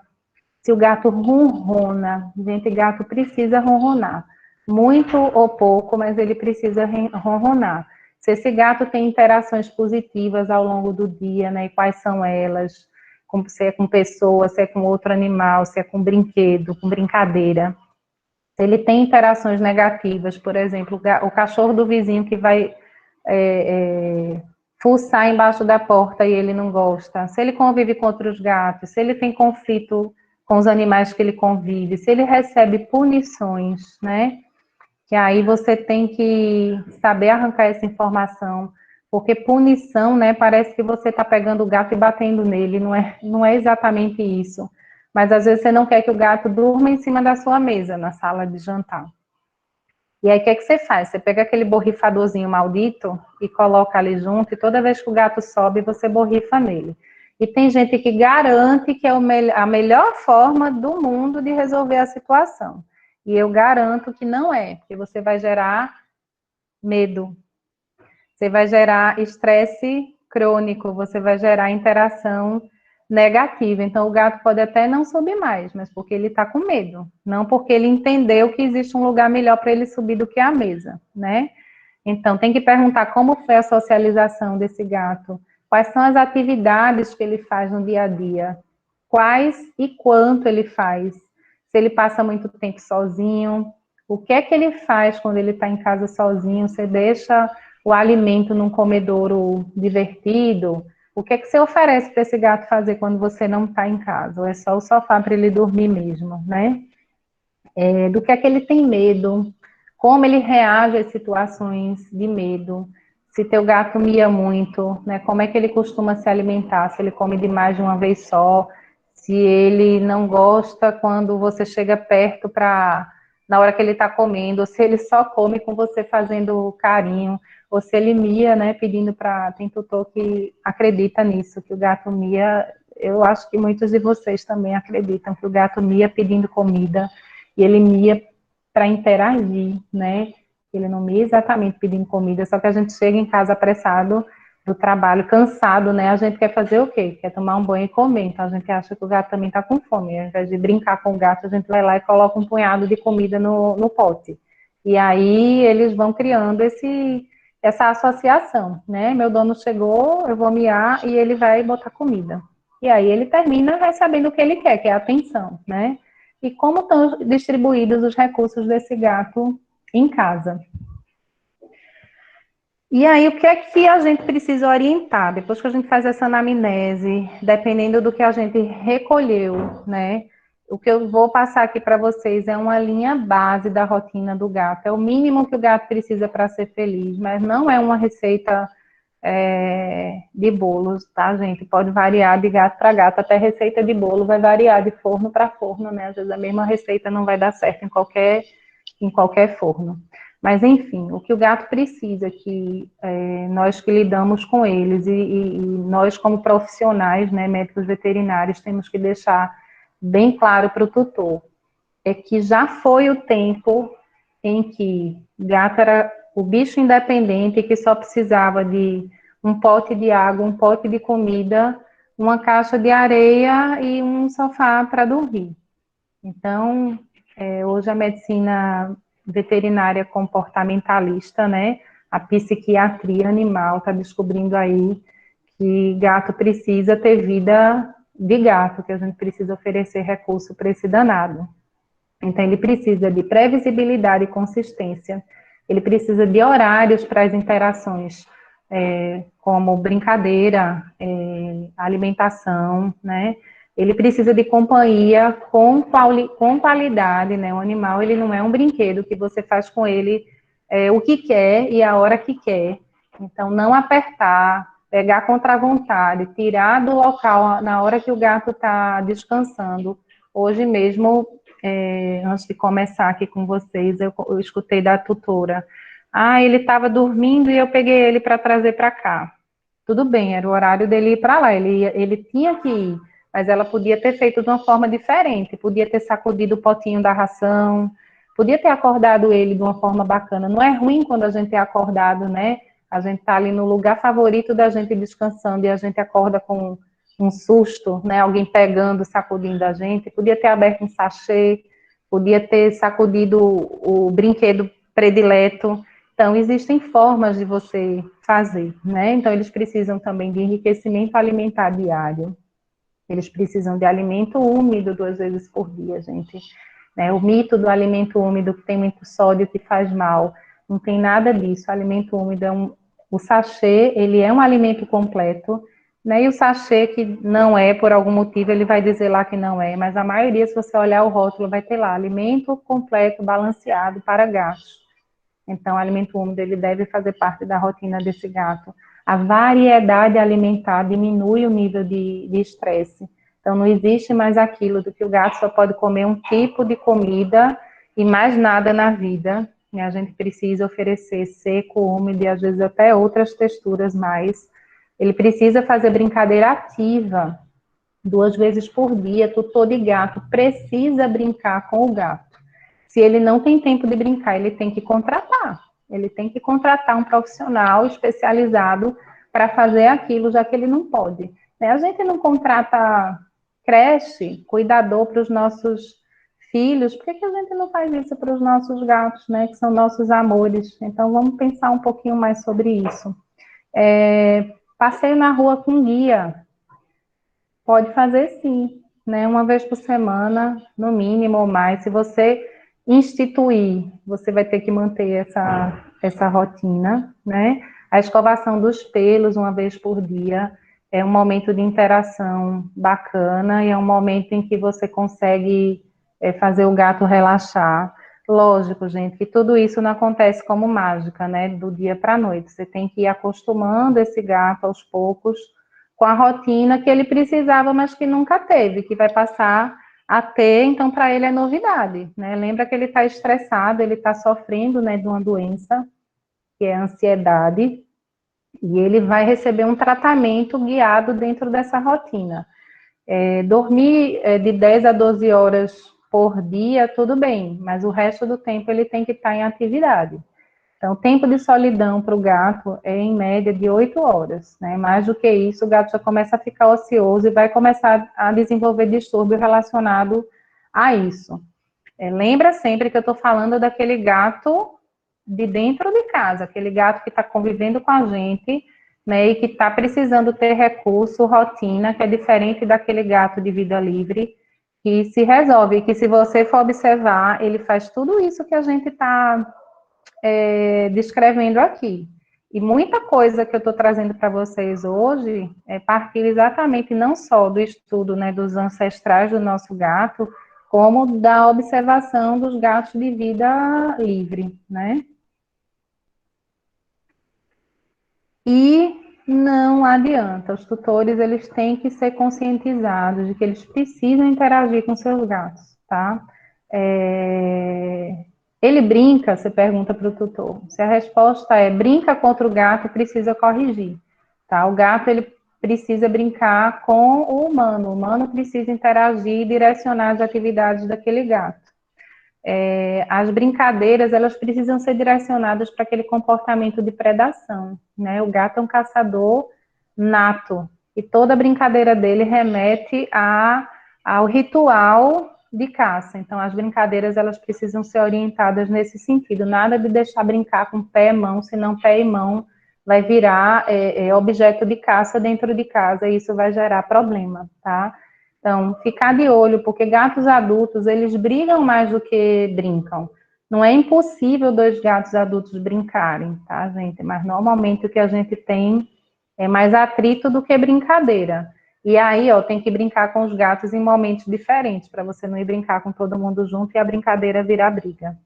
se o gato ronrona. Gente, gato precisa ronronar. Muito ou pouco, mas ele precisa ronronar. Se esse gato tem interações positivas ao longo do dia, né? E quais são elas? Se é com pessoa, se é com outro animal, se é com brinquedo, com brincadeira. Se ele tem interações negativas, por exemplo, o cachorro do vizinho que vai fuçar embaixo da porta e ele não gosta, se ele convive com outros gatos, se ele tem conflito com os animais que ele convive, se ele recebe punições, né? Que aí você tem que saber arrancar essa informação, porque punição, né, parece que você está pegando o gato e batendo nele, não é exatamente isso. Mas às vezes você não quer que o gato durma em cima da sua mesa, na sala de jantar. E aí o que é que você faz? Você pega aquele borrifadorzinho maldito e coloca ali junto, e toda vez que o gato sobe, você borrifa nele. E tem gente que garante que é a melhor forma do mundo de resolver a situação. E eu garanto que não é, porque você vai gerar medo, você vai gerar estresse crônico, você vai gerar interação negativa. Então, o gato pode até não subir mais, mas porque ele está com medo, não porque ele entendeu que existe um lugar melhor para ele subir do que a mesa, né? Então, tem que perguntar como foi a socialização desse gato, quais são as atividades que ele faz no dia a dia, quais e quanto ele faz, se ele passa muito tempo sozinho, o que é que ele faz quando ele está em casa sozinho, você deixa o alimento num comedouro divertido, o que é que você oferece para esse gato fazer quando você não está em casa? Ou é só o sofá para ele dormir mesmo, né? Do que é que ele tem medo, como ele reage às situações de medo, se teu gato mia muito, né? Como é que ele costuma se alimentar, se ele come demais de uma vez só, se ele não gosta quando você chega perto na hora que ele está comendo, ou se ele só come com você fazendo carinho, ou se ele mia, né, pedindo para... Tem tutor que acredita nisso, que o gato mia, eu acho que muitos de vocês também acreditam que o gato mia pedindo comida, e ele mia para interagir, né? Ele não mia exatamente pedindo comida, só que a gente chega em casa apressado do trabalho, cansado, né? A gente quer fazer o quê? Quer tomar um banho e comer, então a gente acha que o gato também está com fome, ao invés de brincar com o gato, a gente vai lá e coloca um punhado de comida no pote. E aí eles vão criando essa associação, né? Meu dono chegou, eu vou miar e ele vai botar comida. E aí ele termina vai sabendo o que ele quer, que é atenção, né? E como estão distribuídos os recursos desse gato em casa. E aí, o que é que a gente precisa orientar? Depois que a gente faz essa anamnese, dependendo do que a gente recolheu, né? O que eu vou passar aqui para vocês é uma linha base da rotina do gato. É o mínimo que o gato precisa para ser feliz, mas não é uma receita de bolos, tá, gente? Pode variar de gato para gato, até receita de bolo vai variar de forno para forno, né? Às vezes a mesma receita não vai dar certo em qualquer forno. Mas, enfim, o que o gato precisa, que nós que lidamos com eles e nós como profissionais, né, médicos veterinários, temos que deixar bem claro para o tutor, é que já foi o tempo em que gato era o bicho independente que só precisava de um pote de água, um pote de comida, uma caixa de areia e um sofá para dormir. Então, hoje a medicina veterinária comportamentalista, né, a psiquiatria animal está descobrindo aí que gato precisa ter vida de gato, que a gente precisa oferecer recurso para esse danado. Então, ele precisa de previsibilidade e consistência, ele precisa de horários para as interações, como brincadeira, alimentação, né? Ele precisa de companhia com qualidade, né? O animal, ele não é um brinquedo que você faz com ele o que quer e a hora que quer. Então, não apertar, pegar contra a vontade, tirar do local na hora que o gato está descansando. Hoje mesmo, antes de começar aqui com vocês, eu escutei da tutora. Ele estava dormindo e eu peguei ele para trazer para cá. Tudo bem, era o horário dele ir para lá, ele tinha que ir, mas ela podia ter feito de uma forma diferente, podia ter sacudido o potinho da ração, podia ter acordado ele de uma forma bacana. Não é ruim quando a gente é acordado, né? A gente está ali no lugar favorito da gente descansando e a gente acorda com um susto, né? Alguém pegando, sacudindo a gente. Podia ter aberto um sachê, podia ter sacudido o brinquedo predileto. Então, existem formas de você fazer, né? Então, eles precisam também de enriquecimento alimentar diário. Eles precisam de alimento úmido 2 vezes por dia, gente. Né? O mito do alimento úmido que tem muito sódio que faz mal. Não tem nada disso. O alimento úmido o sachê, ele é um alimento completo, né? E o sachê que não é, por algum motivo, ele vai dizer lá que não é, mas a maioria, se você olhar o rótulo, vai ter lá, alimento completo, balanceado para gatos. Então, o alimento úmido, ele deve fazer parte da rotina desse gato. A variedade alimentar diminui o nível de estresse. Então, não existe mais aquilo do que o gato só pode comer um tipo de comida e mais nada na vida. E a gente precisa oferecer seco, úmido e às vezes até outras texturas mais. Ele precisa fazer brincadeira ativa 2 vezes por dia. Tutor de gato precisa brincar com o gato. Se ele não tem tempo de brincar, ele tem que contratar. Ele tem que contratar um profissional especializado para fazer aquilo, já que ele não pode. né? A gente não contrata creche, cuidador para os nossos filhos, por que a gente não faz isso para os nossos gatos, né, que são nossos amores? Então, vamos pensar um pouquinho mais sobre isso. Passeio na rua com guia, pode fazer sim, né, uma vez por semana, no mínimo ou mais. Se você instituir, você vai ter que manter essa rotina, né? A escovação dos pelos uma vez por dia é um momento de interação bacana e é um momento em que você consegue fazer o gato relaxar. Lógico, gente, que tudo isso não acontece como mágica, né? Do dia para a noite. Você tem que ir acostumando esse gato aos poucos com a rotina que ele precisava, mas que nunca teve, que vai passar a ter, então para ele é novidade, né? Lembra que ele está estressado, ele está sofrendo, né, de uma doença, que é a ansiedade, e ele vai receber um tratamento guiado dentro dessa rotina. Dormir de 10 a 12 horas por dia, tudo bem, mas o resto do tempo ele tem que estar em atividade. Então, o tempo de solidão para o gato é, em média, de 8 horas, né? Mais do que isso, o gato já começa a ficar ocioso e vai começar a desenvolver distúrbio relacionado a isso. Lembra sempre que eu estou falando daquele gato de dentro de casa, aquele gato que está convivendo com a gente, né, e que está precisando ter recurso, rotina, que é diferente daquele gato de vida livre, que se resolve, que se você for observar, ele faz tudo isso que a gente está descrevendo aqui. E muita coisa que eu estou trazendo para vocês hoje é partir exatamente não só do estudo, né, dos ancestrais do nosso gato, como da observação dos gatos de vida livre, né? E não adianta, os tutores eles têm que ser conscientizados de que eles precisam interagir com seus gatos, tá? Ele brinca, você pergunta para o tutor. Se a resposta é brinca contra o gato, precisa corrigir, tá? O gato ele precisa brincar com o humano precisa interagir e direcionar as atividades daquele gato. As brincadeiras, elas precisam ser direcionadas para aquele comportamento de predação, né? O gato é um caçador nato, e toda brincadeira dele remete ao ritual de caça. Então, as brincadeiras, elas precisam ser orientadas nesse sentido, nada de deixar brincar com pé e mão, senão pé e mão vai virar objeto de caça dentro de casa, e isso vai gerar problema, tá? Então, ficar de olho, porque gatos adultos, eles brigam mais do que brincam. Não é impossível dois gatos adultos brincarem, tá, gente? Mas, normalmente, o que a gente tem é mais atrito do que brincadeira. E aí, ó, tem que brincar com os gatos em momentos diferentes, para você não ir brincar com todo mundo junto e a brincadeira virar briga.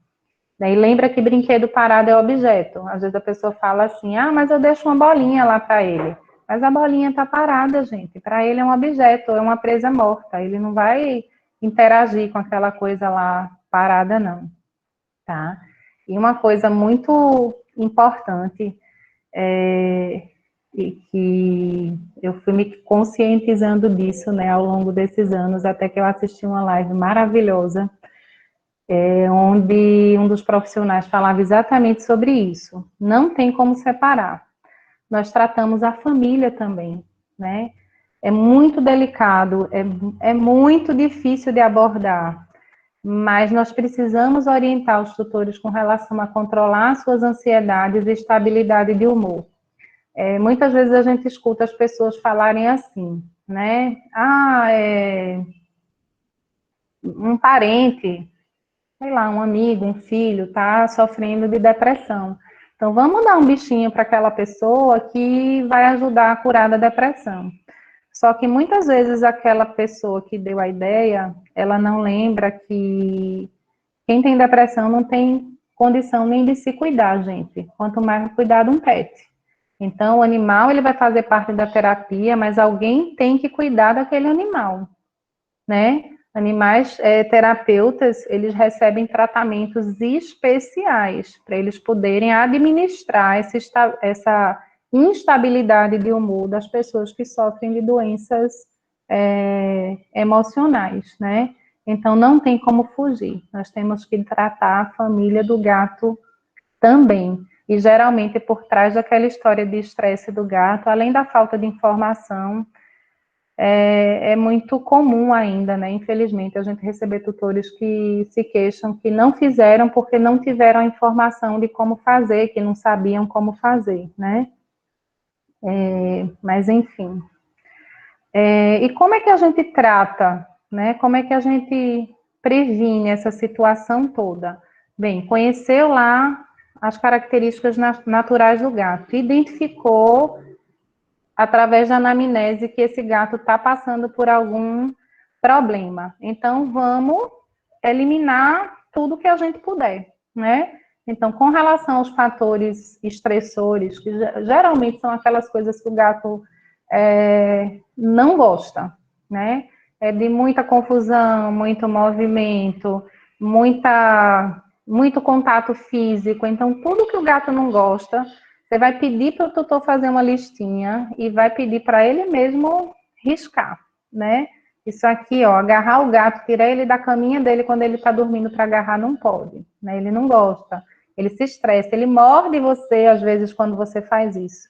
E lembra que brinquedo parado é objeto. Às vezes a pessoa fala assim, mas eu deixo uma bolinha lá para ele. Mas a bolinha está parada, gente. Para ele é um objeto, é uma presa morta. Ele não vai interagir com aquela coisa lá parada, não. Tá? E uma coisa muito importante e que eu fui me conscientizando disso, né, ao longo desses anos, até que eu assisti uma live maravilhosa, onde um dos profissionais falava exatamente sobre isso. Não tem como separar. Nós tratamos a família também, né? É muito delicado, é muito difícil de abordar, mas nós precisamos orientar os tutores com relação a controlar suas ansiedades e estabilidade de humor. Muitas vezes a gente escuta as pessoas falarem assim, né? Um parente, sei lá, um amigo, um filho, está sofrendo de depressão. Então, vamos dar um bichinho para aquela pessoa que vai ajudar a curar da depressão. Só que muitas vezes aquela pessoa que deu a ideia, ela não lembra que quem tem depressão não tem condição nem de se cuidar, gente. Quanto mais cuidar de um pet. Então, o animal ele vai fazer parte da terapia, mas alguém tem que cuidar daquele animal, né? Animais terapeutas, eles recebem tratamentos especiais para eles poderem administrar essa instabilidade de humor das pessoas que sofrem de doenças emocionais, né? Então, não tem como fugir. Nós temos que tratar a família do gato também. E, geralmente, por trás daquela história de estresse do gato, além da falta de informação, é muito comum ainda, né? Infelizmente, a gente receber tutores que se queixam que não fizeram porque não tiveram a informação de como fazer, que não sabiam como fazer, né? Mas, enfim. E como é que a gente trata, né? Como é que a gente previne essa situação toda? Bem, conheceu lá as características naturais do gato, identificou através da anamnese que esse gato está passando por algum problema. Então, vamos eliminar tudo que a gente puder, né? Então, com relação aos fatores estressores, que geralmente são aquelas coisas que o gato não gosta, né? É de muita confusão, muito movimento, muito contato físico. Então, tudo que o gato não gosta, você vai pedir para o tutor fazer uma listinha e vai pedir para ele mesmo riscar, né? Isso aqui, ó, agarrar o gato, tirar ele da caminha dele quando ele está dormindo para agarrar, não pode, né? Ele não gosta, ele se estressa, ele morde você, às vezes, quando você faz isso.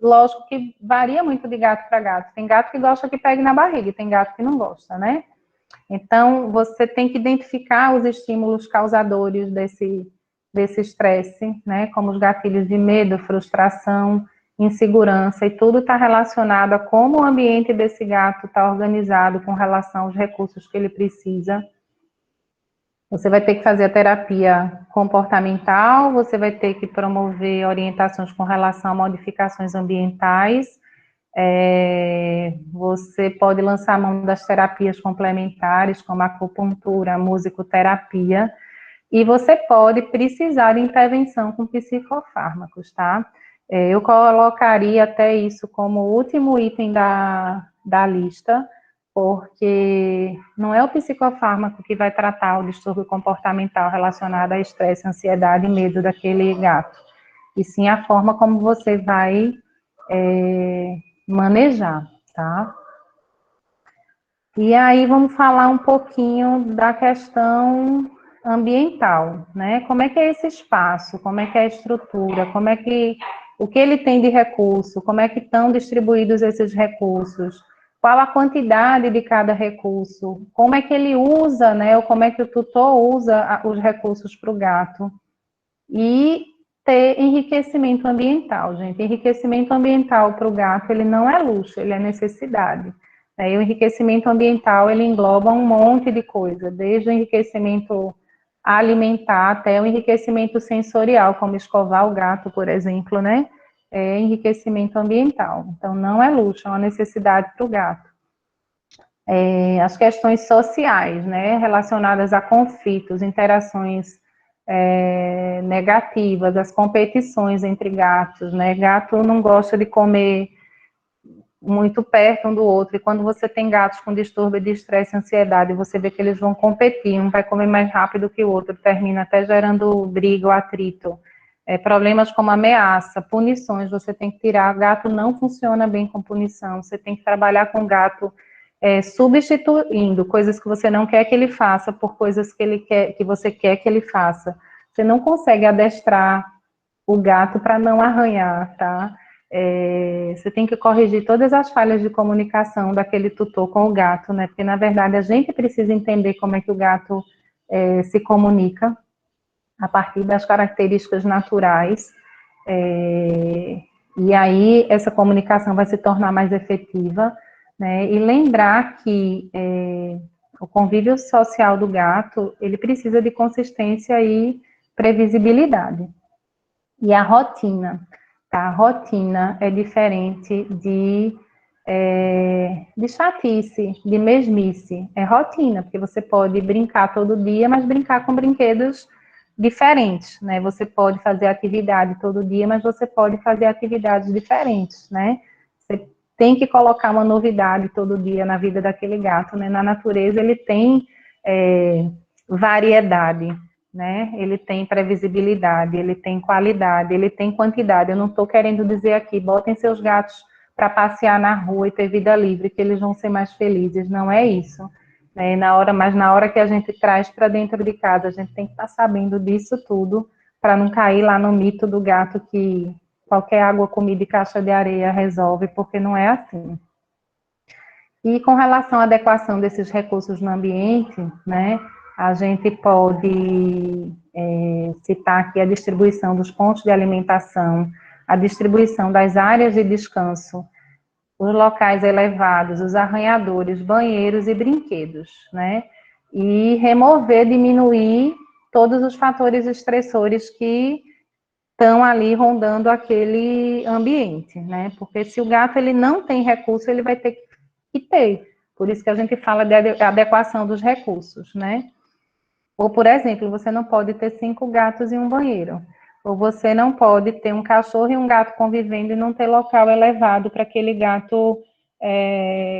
Lógico que varia muito de gato para gato. Tem gato que gosta que pegue na barriga, e tem gato que não gosta, né? Então, você tem que identificar os estímulos causadores desse estresse, né? Como os gatilhos de medo, frustração, insegurança, e tudo está relacionado a como o ambiente desse gato está organizado com relação aos recursos que ele precisa. Você vai ter que fazer a terapia comportamental, você vai ter que promover orientações com relação a modificações ambientais, você pode lançar a mão das terapias complementares, como a acupuntura, a musicoterapia, e você pode precisar de intervenção com psicofármacos, tá? Eu colocaria até isso como último item da lista, porque não é o psicofármaco que vai tratar o distúrbio comportamental relacionado a estresse, ansiedade e medo daquele gato, e sim a forma como você vai manejar, tá? E aí vamos falar um pouquinho da questão ambiental, né? Como é que é esse espaço, como é que é a estrutura, o que ele tem de recurso, como é que estão distribuídos esses recursos, qual a quantidade de cada recurso, como é que ele usa, né? Ou como é que o tutor usa os recursos para o gato. E ter enriquecimento ambiental, gente. Enriquecimento ambiental para o gato, ele não é luxo, ele é necessidade. E o enriquecimento ambiental, ele engloba um monte de coisa, desde o enriquecimento alimentar até o enriquecimento sensorial, como escovar o gato, por exemplo, né? É enriquecimento ambiental. Então, não é luxo, é uma necessidade para o gato. As questões sociais, né? Relacionadas a conflitos, interações negativas, as competições entre gatos, né? Gato não gosta de comer muito perto um do outro, e quando você tem gatos com distúrbio de estresse e ansiedade, você vê que eles vão competir, um vai comer mais rápido que o outro, termina até gerando briga ou atrito. Problemas como ameaça, punições, você tem que tirar, gato não funciona bem com punição, você tem que trabalhar com gato substituindo coisas que você não quer que ele faça por coisas que você quer que ele faça. Você não consegue adestrar o gato para não arranhar, tá? Você tem que corrigir todas as falhas de comunicação daquele tutor com o gato, né? Porque, na verdade, a gente precisa entender como é que o gato se comunica a partir das características naturais. E aí, essa comunicação vai se tornar mais efetiva, né? E lembrar que o convívio social do gato, ele precisa de consistência e previsibilidade. E a rotina, tá? A rotina é diferente de chatice, de mesmice. É rotina, porque você pode brincar todo dia, mas brincar com brinquedos diferentes, né? Você pode fazer atividade todo dia, mas você pode fazer atividades diferentes, né? Você tem que colocar uma novidade todo dia na vida daquele gato, né? Na natureza ele tem variedade, né? Ele tem previsibilidade, ele tem qualidade, ele tem quantidade. Eu não estou querendo dizer aqui, botem seus gatos para passear na rua e ter vida livre, que eles vão ser mais felizes. Não é isso. Mas na hora que a gente traz para dentro de casa, a gente tem que estar sabendo disso tudo, para não cair lá no mito do gato que qualquer água, comida e caixa de areia resolve, porque não é assim. E com relação à adequação desses recursos no ambiente, né, a gente pode citar aqui a distribuição dos pontos de alimentação, a distribuição das áreas de descanso, os locais elevados, os arranhadores, banheiros e brinquedos, né? E remover, diminuir todos os fatores estressores que estão ali rondando aquele ambiente, né? Porque se o gato ele não tem recurso, ele vai ter que ter. Por isso que a gente fala de adequação dos recursos, né? Ou, por exemplo, você não pode ter 5 gatos em um banheiro. Ou você não pode ter um cachorro e um gato convivendo e não ter local elevado para aquele gato,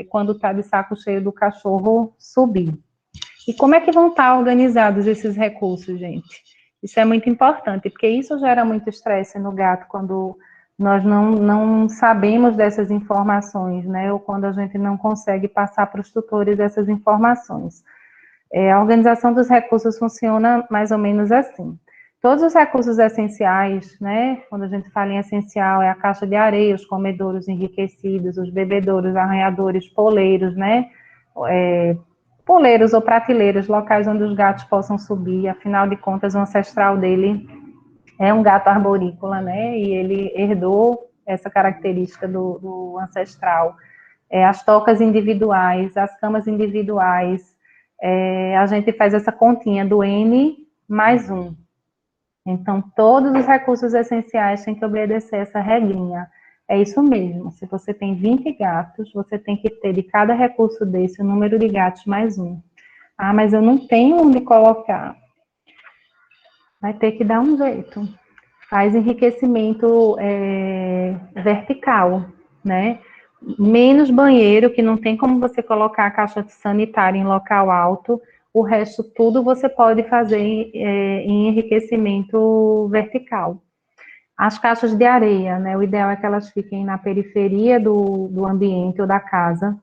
quando está de saco cheio do cachorro, subir. E como é que vão estar organizados esses recursos, gente? Isso é muito importante, porque isso gera muito estresse no gato quando nós não sabemos dessas informações, né? Ou quando a gente não consegue passar para os tutores essas informações. A organização dos recursos funciona mais ou menos assim. Todos os recursos essenciais, né? Quando a gente fala em essencial, é a caixa de areia, os comedouros enriquecidos, os bebedouros, arranhadores, poleiros, né? Poleiros ou prateleiras, locais onde os gatos possam subir. Afinal de contas, o ancestral dele é um gato arborícola, né? E ele herdou essa característica do ancestral. As tocas individuais, as camas individuais, a gente faz essa continha do N mais 1. Então, todos os recursos essenciais têm que obedecer essa regrinha. É isso mesmo, se você tem 20 gatos, você tem que ter de cada recurso desse o número de gatos mais 1. Ah, mas eu não tenho onde colocar. Vai ter que dar um jeito. Faz enriquecimento vertical, né? Menos banheiro, que não tem como você colocar a caixa sanitária em local alto, o resto tudo você pode fazer em enriquecimento vertical. As caixas de areia, né? O ideal é que elas fiquem na periferia do ambiente ou da casa,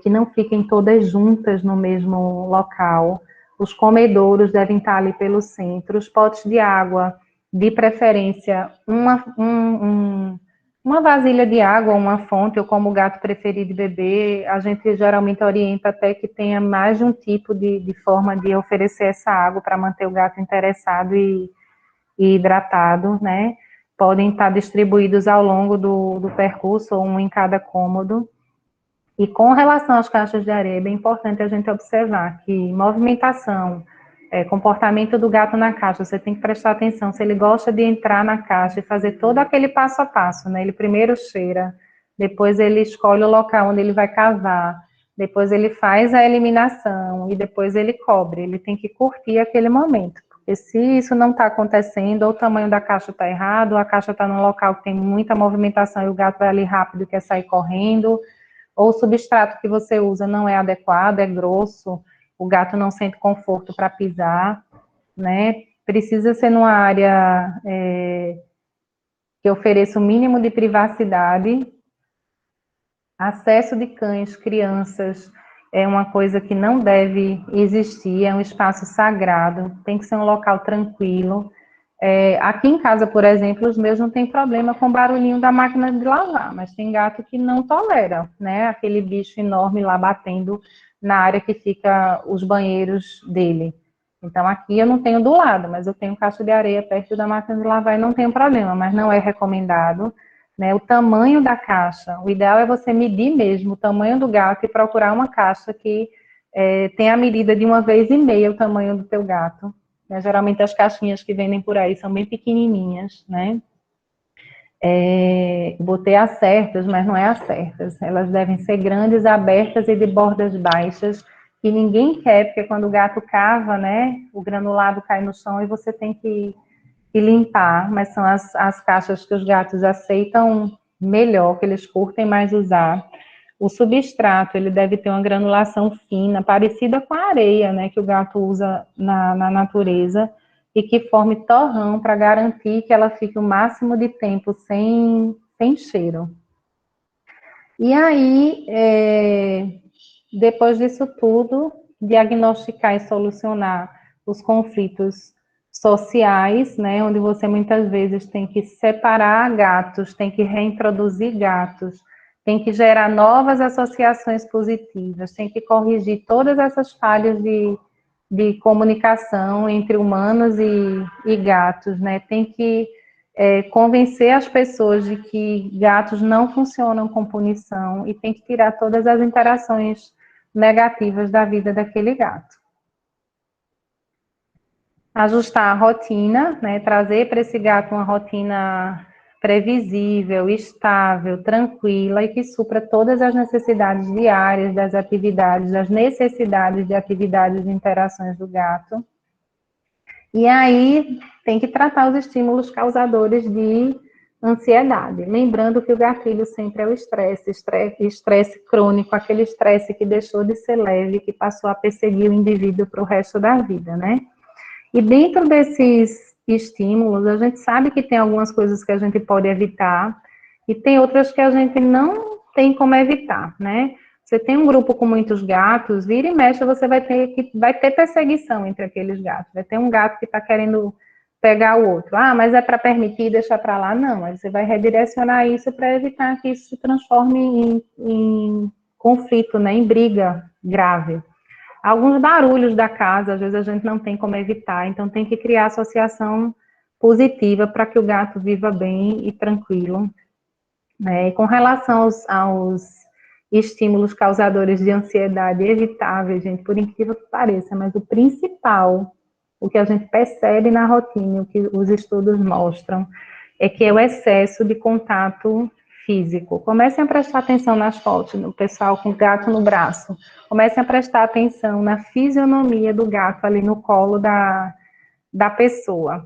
que não fiquem todas juntas no mesmo local. Os comedouros devem estar ali pelo centro, os potes de água, de preferência, uma vasilha de água, uma fonte, ou como o gato preferir de beber, a gente geralmente orienta até que tenha mais de um tipo de forma de oferecer essa água para manter o gato interessado e hidratado, né? Podem estar distribuídos ao longo do percurso, um em cada cômodo. E com relação às caixas de areia, é bem importante a gente observar que movimentação, comportamento do gato na caixa, você tem que prestar atenção se ele gosta de entrar na caixa e fazer todo aquele passo a passo, né? Ele primeiro cheira, depois ele escolhe o local onde ele vai cavar, depois ele faz a eliminação e depois ele cobre. Ele tem que curtir aquele momento, porque se isso não está acontecendo, ou o tamanho da caixa está errado, ou a caixa está num local que tem muita movimentação e o gato vai ali rápido e quer sair correndo, ou o substrato que você usa não é adequado, é grosso, o gato não sente conforto para pisar, né? Precisa ser numa área que ofereça o mínimo de privacidade. Acesso de cães, crianças, é uma coisa que não deve existir, é um espaço sagrado, tem que ser um local tranquilo. Aqui em casa, por exemplo, os meus não tem problema com o barulhinho da máquina de lavar, mas tem gato que não tolera, né? Aquele bicho enorme lá batendo na área que fica os banheiros dele. Então, aqui eu não tenho do lado, mas eu tenho caixa de areia perto da máquina de lavar e não tem problema, mas não é recomendado, né? O tamanho da caixa, o ideal é você medir mesmo o tamanho do gato e procurar uma caixa que tenha a medida de 1,5 vezes o tamanho do teu gato. Né? Geralmente as caixinhas que vendem por aí são bem pequenininhas, né? Botei as certas, mas não é as certas. Elas devem ser grandes, abertas e de bordas baixas, que ninguém quer, porque quando o gato cava, né, o granulado cai no chão e você tem que limpar, mas são as caixas que os gatos aceitam melhor, que eles curtem mais usar. O substrato, ele deve ter uma granulação fina, parecida com a areia, né, que o gato usa na natureza, e que forme torrão para garantir que ela fique o máximo de tempo sem cheiro. E aí, depois disso tudo, diagnosticar e solucionar os conflitos sociais, né, onde você muitas vezes tem que separar gatos, tem que reintroduzir gatos, tem que gerar novas associações positivas, tem que corrigir todas essas falhas de comunicação entre humanos e gatos, né? Tem que convencer as pessoas de que gatos não funcionam com punição e tem que tirar todas as interações negativas da vida daquele gato. Ajustar a rotina, né? Trazer para esse gato uma rotina previsível, estável, tranquila e que supra todas as necessidades diárias das atividades, das necessidades de atividades e interações do gato. E aí tem que tratar os estímulos causadores de ansiedade. Lembrando que o gatilho sempre é o estresse crônico, aquele estresse que deixou de ser leve, que passou a perseguir o indivíduo para o resto da vida, né? E dentro desses estímulos, a gente sabe que tem algumas coisas que a gente pode evitar e tem outras que a gente não tem como evitar, né? Você tem um grupo com muitos gatos, vira e mexe, você vai ter perseguição entre aqueles gatos. Vai ter um gato que está querendo pegar o outro. Ah, mas é para permitir deixar para lá? Não, aí você vai redirecionar isso para evitar que isso se transforme em conflito, né? Em briga grave. Alguns barulhos da casa, às vezes a gente não tem como evitar, então tem que criar associação positiva para que o gato viva bem e tranquilo. E com relação aos estímulos causadores de ansiedade evitáveis, gente, por incrível que pareça, mas o principal, o que a gente percebe na rotina, o que os estudos mostram, é que é o excesso de contato físico. Comecem a prestar atenção nas fotos, no pessoal com o gato no braço. Comecem a prestar atenção na fisionomia do gato ali no colo da pessoa.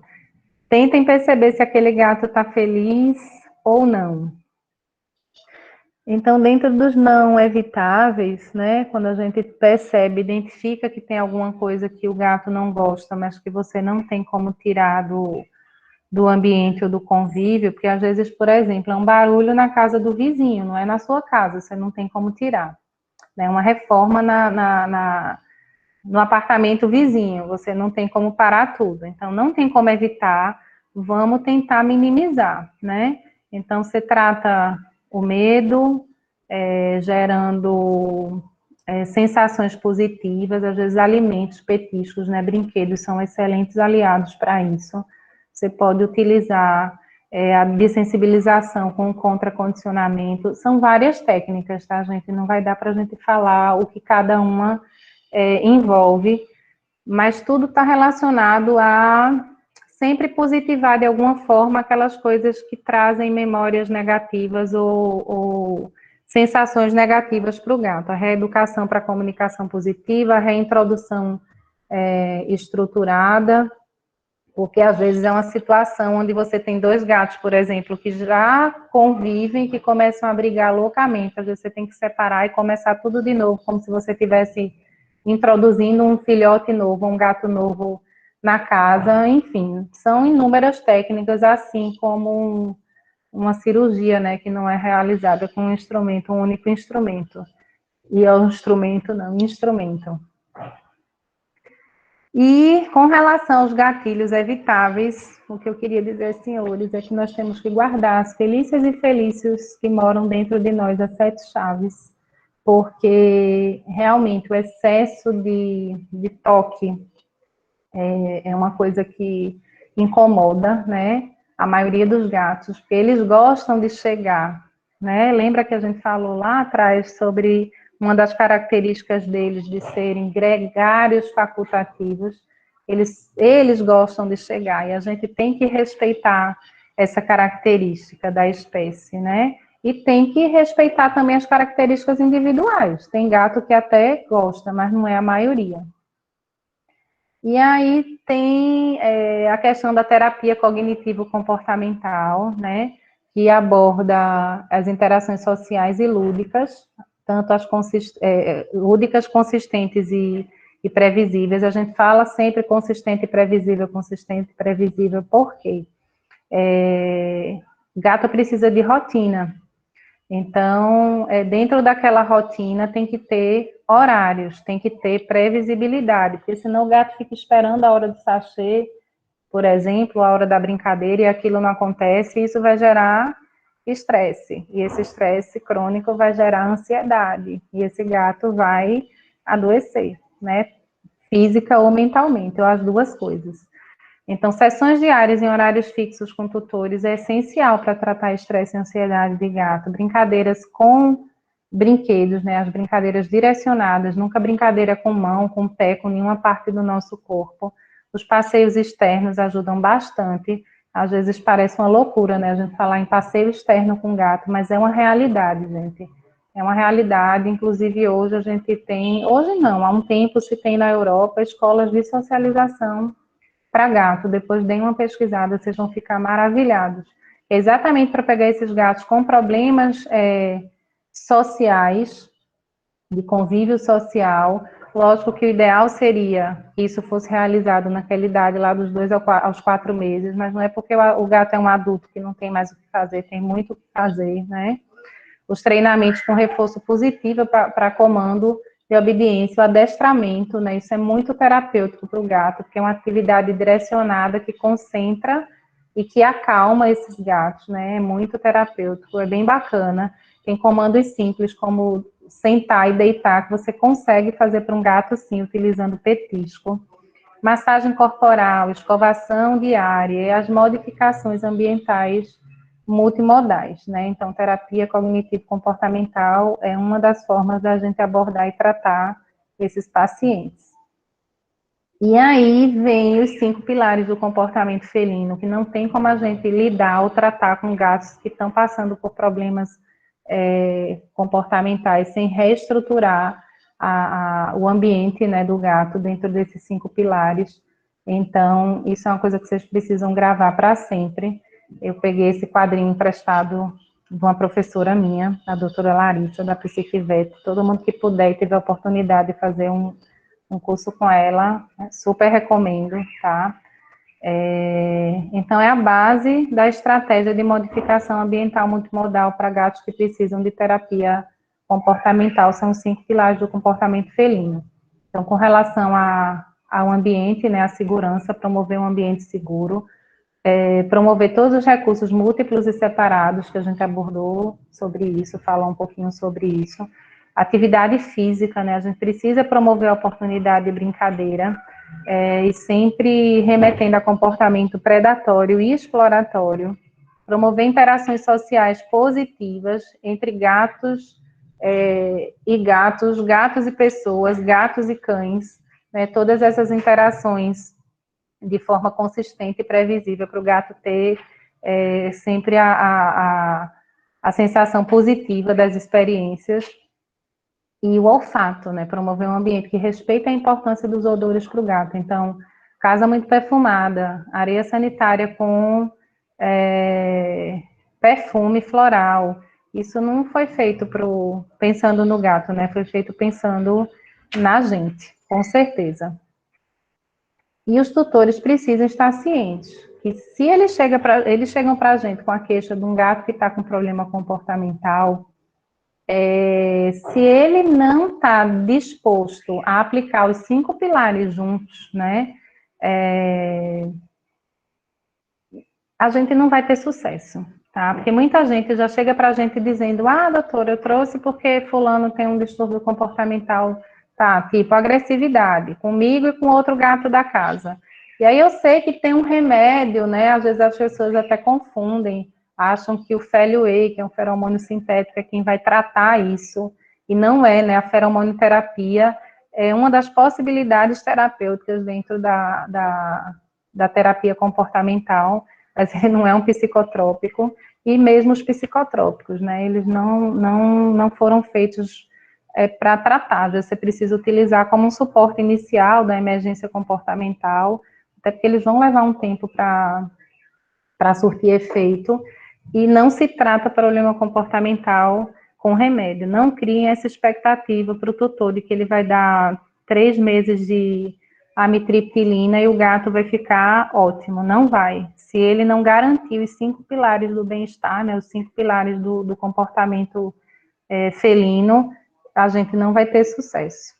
Tentem perceber se aquele gato está feliz ou não. Então, dentro dos não evitáveis, né, quando a gente percebe, identifica que tem alguma coisa que o gato não gosta, mas que você não tem como tirar do ambiente ou do convívio, porque às vezes, por exemplo, é um barulho na casa do vizinho, não é na sua casa, você não tem como tirar. É uma reforma no apartamento vizinho, você não tem como parar tudo. Então, não tem como evitar, vamos tentar minimizar, né? Então, você trata o medo, gerando sensações positivas, às vezes alimentos, petiscos, né? Brinquedos são excelentes aliados para isso. Você pode utilizar a dessensibilização com contracondicionamento. São várias técnicas, tá, gente? Não vai dar para a gente falar o que cada uma envolve, mas tudo está relacionado a sempre positivar de alguma forma aquelas coisas que trazem memórias negativas ou sensações negativas para o gato. A reeducação para a comunicação positiva, a reintrodução estruturada, porque às vezes é uma situação onde você tem dois gatos, por exemplo, que já convivem, que começam a brigar loucamente. Às vezes você tem que separar e começar tudo de novo, como se você estivesse introduzindo um filhote novo, um gato novo na casa. Enfim, são inúmeras técnicas, assim como uma cirurgia, né, que não é realizada com um instrumento, um único instrumento. E é um instrumento, não, instrumento. E com relação aos gatilhos evitáveis, o que eu queria dizer, senhores, é que nós temos que guardar as felícias e felícios que moram dentro de nós, as 7 chaves, porque realmente o excesso de toque é uma coisa que incomoda, né, a maioria dos gatos, porque eles gostam de chegar, né? Lembra que a gente falou lá atrás sobre uma das características deles de serem gregários facultativos? Eles gostam de chegar, e a gente tem que respeitar essa característica da espécie, né? E tem que respeitar também as características individuais. Tem gato que até gosta, mas não é a maioria. E aí tem a questão da terapia cognitivo-comportamental, né, que aborda as interações sociais e lúdicas, tanto as lúdicas, consistentes e previsíveis. A gente fala sempre consistente e previsível, por quê? Gato precisa de rotina. Então, dentro daquela rotina tem que ter horários, tem que ter previsibilidade, porque senão o gato fica esperando a hora do sachê, por exemplo, a hora da brincadeira, e aquilo não acontece, e isso vai gerar estresse. E esse estresse crônico vai gerar ansiedade. E esse gato vai adoecer, né? Física ou mentalmente, ou as duas coisas. Então, sessões diárias em horários fixos com tutores é essencial para tratar estresse e ansiedade de gato. Brincadeiras com brinquedos, né? As brincadeiras direcionadas, nunca brincadeira com mão, com pé, com nenhuma parte do nosso corpo. Os passeios externos ajudam bastante. Às vezes parece uma loucura, né? A gente falar em passeio externo com gato, mas é uma realidade, gente. É uma realidade, inclusive hoje a gente tem, hoje não, há um tempo se tem na Europa escolas de socialização para gato. Depois deem uma pesquisada, vocês vão ficar maravilhados. Exatamente para pegar esses gatos com problemas sociais, de convívio social. Lógico que o ideal seria que isso fosse realizado naquela idade lá dos 2 aos 4 meses, mas não é porque o gato é um adulto que não tem mais o que fazer, tem muito o que fazer, né? Os treinamentos com reforço positivo para comando de obediência, o adestramento, né? Isso é muito terapêutico para o gato, porque é uma atividade direcionada que concentra e que acalma esses gatos, né? É muito terapêutico, é bem bacana. Tem comandos simples, como sentar e deitar, que você consegue fazer para um gato, sim, utilizando petisco. Massagem corporal, escovação diária e as modificações ambientais multimodais, né? Então, terapia cognitivo-comportamental é uma das formas da gente abordar e tratar esses pacientes. E aí vem os 5 pilares do comportamento felino, que não tem como a gente lidar ou tratar com gatos que estão passando por problemas comportamentais sem reestruturar o ambiente, né, do gato dentro desses 5 pilares. Então, isso é uma coisa que vocês precisam gravar para sempre. Eu peguei esse quadrinho emprestado de uma professora minha, a doutora Larissa, da Psiquivet. Todo mundo que puder e tiver a oportunidade de fazer um curso com ela, super recomendo, tá? Então, é a base da estratégia de modificação ambiental multimodal para gatos que precisam de terapia comportamental, são os 5 pilares do comportamento felino. Então, com relação ao ambiente, né, a segurança, promover um ambiente seguro, promover todos os recursos múltiplos e separados, que a gente abordou sobre isso, falar um pouquinho sobre isso. Atividade física, né, a gente precisa promover a oportunidade de brincadeira, e sempre remetendo a comportamento predatório e exploratório, promover interações sociais positivas entre gatos e gatos, gatos e pessoas, gatos e cães, né, todas essas interações de forma consistente e previsível para o gato ter sempre a sensação positiva das experiências. E o olfato, né? Promover um ambiente que respeite a importância dos odores para o gato. Então, casa muito perfumada, areia sanitária com perfume floral. Isso não foi feito pensando no gato, né? Foi feito pensando na gente, com certeza. E os tutores precisam estar cientes que se eles chegam para a gente com a queixa de um gato que está com problema comportamental, se ele não está disposto a aplicar os 5 pilares juntos, né, a gente não vai ter sucesso, tá? Porque muita gente já chega para a gente dizendo, doutora, eu trouxe porque fulano tem um distúrbio comportamental, tá, tipo agressividade, comigo e com outro gato da casa. E aí eu sei que tem um remédio, né, às vezes as pessoas até confundem, acham que o Félio Whey, que é um feromônio sintético, é quem vai tratar isso, e não é, né, a feromonoterapia é uma das possibilidades terapêuticas dentro da terapia comportamental, mas ele não é um psicotrópico, e mesmo os psicotrópicos, né, eles não foram feitos para tratar, você precisa utilizar como um suporte inicial da emergência comportamental, até porque eles vão levar um tempo para surtir efeito, e não se trata problema comportamental com remédio. Não criem essa expectativa para o tutor de que ele vai dar 3 meses de amitriptilina e o gato vai ficar ótimo. Não vai. Se ele não garantir os 5 pilares do bem-estar, né, os 5 pilares do comportamento felino, a gente não vai ter sucesso.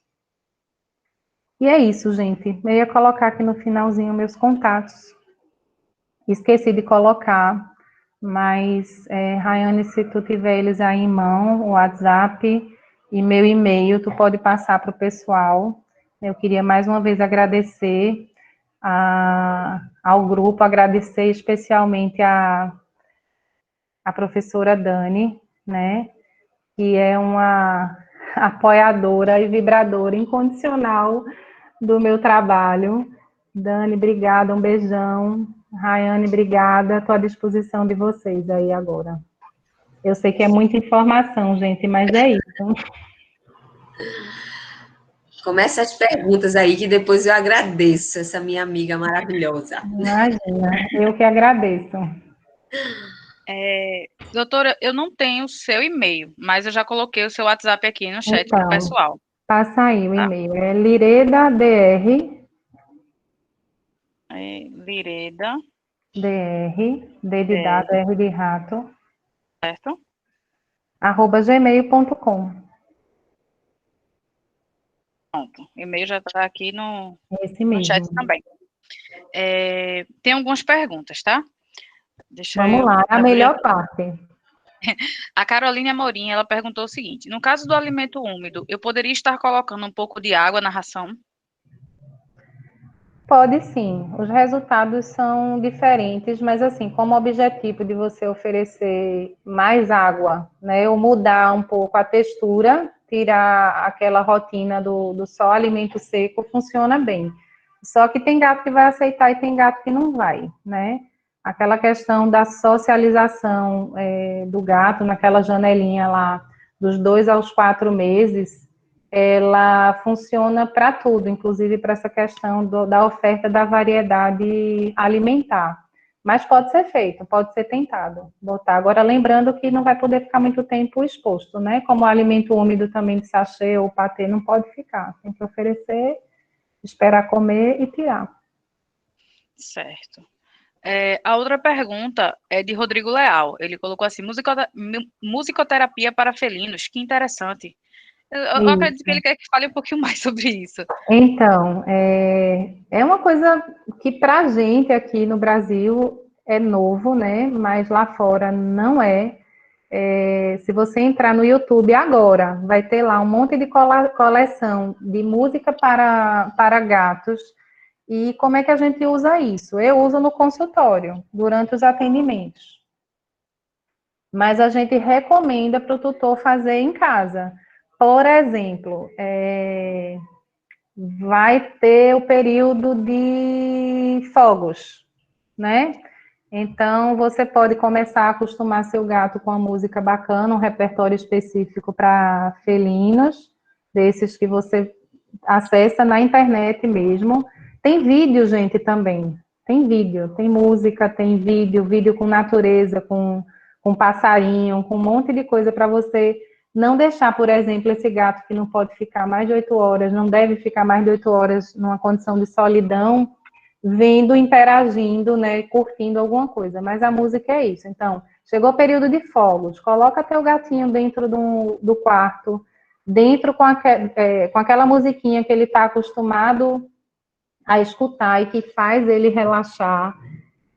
E é isso, gente. Eu ia colocar aqui no finalzinho meus contatos. Esqueci de colocar mas, Rayane, se tu tiver eles aí em mão, o WhatsApp e meu e-mail, tu pode passar para o pessoal. Eu queria mais uma vez agradecer ao grupo, agradecer especialmente a professora Dani, né, que é uma apoiadora e vibradora incondicional do meu trabalho. Dani, obrigada, um beijão. Rayane, obrigada, estou à disposição de vocês aí agora. Eu sei que é muita informação, gente, mas é isso. Começa as perguntas aí, que depois eu agradeço essa minha amiga maravilhosa. Imagina, eu que agradeço. Doutora, eu não tenho o seu e-mail, mas eu já coloquei o seu WhatsApp aqui no chat para o Então, pessoal, passa aí o tá? e-mail, é liredadr, Lireda, D de dado, R de rato, certo? @gmail.com. Pronto. O e-mail já está aqui Esse no chat mesmo. também. Tem algumas perguntas, tá? Deixa Vamos eu lá, a abrir. melhor parte. A Caroline Amorim, ela perguntou o seguinte: no caso do alimento úmido, eu poderia estar colocando um pouco de água na ração? Pode sim, os resultados são diferentes, mas assim, como objetivo de você oferecer mais água, né, ou mudar um pouco a textura, tirar aquela rotina do só alimento seco, funciona bem. Só que tem gato que vai aceitar e tem gato que não vai, né? Aquela questão da socialização do gato naquela janelinha lá, dos 2 aos 4 meses, ela funciona para tudo, inclusive para essa questão da oferta da variedade alimentar. Mas pode ser feito, pode ser tentado botar. Agora, lembrando que não vai poder ficar muito tempo exposto, né? Como o alimento úmido também de sachê ou patê não pode ficar. Tem que oferecer, esperar comer e tirar. Certo. A outra pergunta é de Rodrigo Leal. Ele colocou assim: musicoterapia para felinos. Que interessante. Eu acredito que Isso. ele quer que fale um pouquinho mais sobre isso. Então, é uma coisa que para a gente aqui no Brasil é novo, né? Mas lá fora não é. Se você entrar no YouTube agora, vai ter lá um monte de coleção de música para gatos. E como é que a gente usa isso? Eu uso no consultório, durante os atendimentos. Mas a gente recomenda para o tutor fazer em casa. Por exemplo, vai ter o período de fogos, né? Então, você pode começar a acostumar seu gato com a música bacana, um repertório específico para felinos, desses que você acessa na internet mesmo. Tem vídeo, gente, também. Tem vídeo, tem música, tem vídeo, vídeo com natureza, com passarinho, com um monte de coisa para você não deixar, por exemplo, esse gato que não pode ficar mais de 8 horas, não deve ficar mais de 8 horas numa condição de solidão, vendo, interagindo, né, curtindo alguma coisa. Mas a música é isso. Então, chegou o período de fogos, coloca teu gatinho dentro do quarto, dentro com aquela musiquinha que ele está acostumado a escutar e que faz ele relaxar.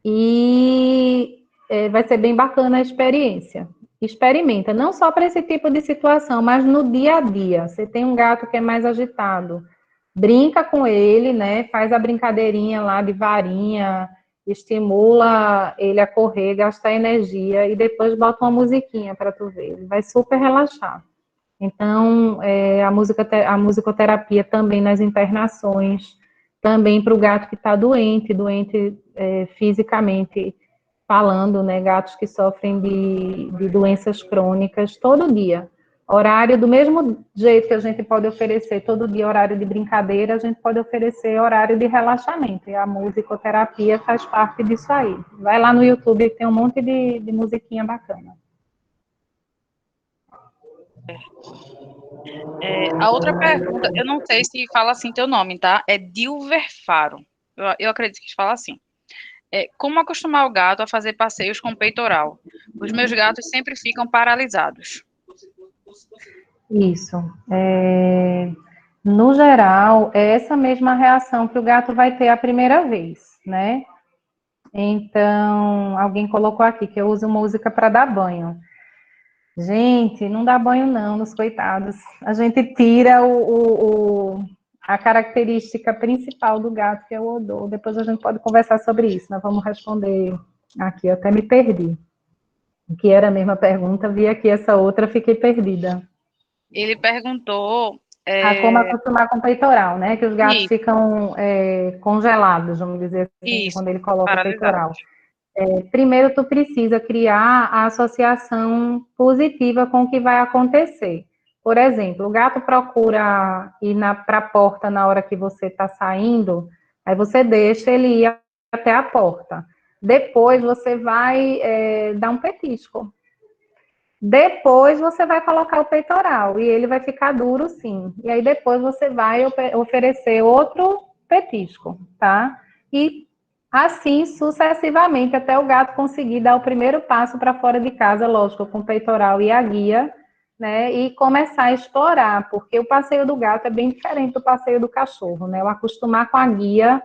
E vai ser bem bacana a experiência. Experimenta, não só para esse tipo de situação, mas no dia a dia. Você tem um gato que é mais agitado, brinca com ele, né? Faz a brincadeirinha lá de varinha, estimula ele a correr, gastar energia e depois bota uma musiquinha para tu ver. Ele vai super relaxar. Então, a musicoterapia também nas internações, também para o gato que está doente, fisicamente falando, né? Gatos que sofrem de doenças crônicas, todo dia. Horário, do mesmo jeito que a gente pode oferecer todo dia horário de brincadeira, a gente pode oferecer horário de relaxamento. E a musicoterapia faz parte disso aí. Vai lá no YouTube, tem um monte de musiquinha bacana. A outra pergunta, eu não sei se fala assim teu nome, tá? É Dilver Faro. Eu acredito que fala assim. Como acostumar o gato a fazer passeios com peitoral? Os meus gatos sempre ficam paralisados. Isso. No geral, é essa mesma reação que o gato vai ter a primeira vez, né? Então, alguém colocou aqui que eu uso música para dar banho. Gente, não dá banho não nos coitados. A gente tira a característica principal do gato, que é o odor. Depois a gente pode conversar sobre isso. Nós vamos responder aqui. Eu até me perdi. O que era a mesma pergunta? Vi aqui essa outra, fiquei perdida. Ele perguntou. Como acostumar com o peitoral, né? Que os gatos Isso, ficam congelados, vamos dizer assim, isso, quando ele coloca o paralisado. peitoral. Primeiro, tu precisa criar a associação positiva com o que vai acontecer. Por exemplo, o gato procura ir para a porta na hora que você está saindo, aí você deixa ele ir até a porta. Depois você vai dar um petisco. Depois você vai colocar o peitoral e ele vai ficar duro, sim. E aí depois você vai oferecer outro petisco, tá? E assim sucessivamente até o gato conseguir dar o primeiro passo para fora de casa, lógico, com o peitoral e a guia, né? E começar a explorar, porque o passeio do gato é bem diferente do passeio do cachorro, né? O acostumar com a guia,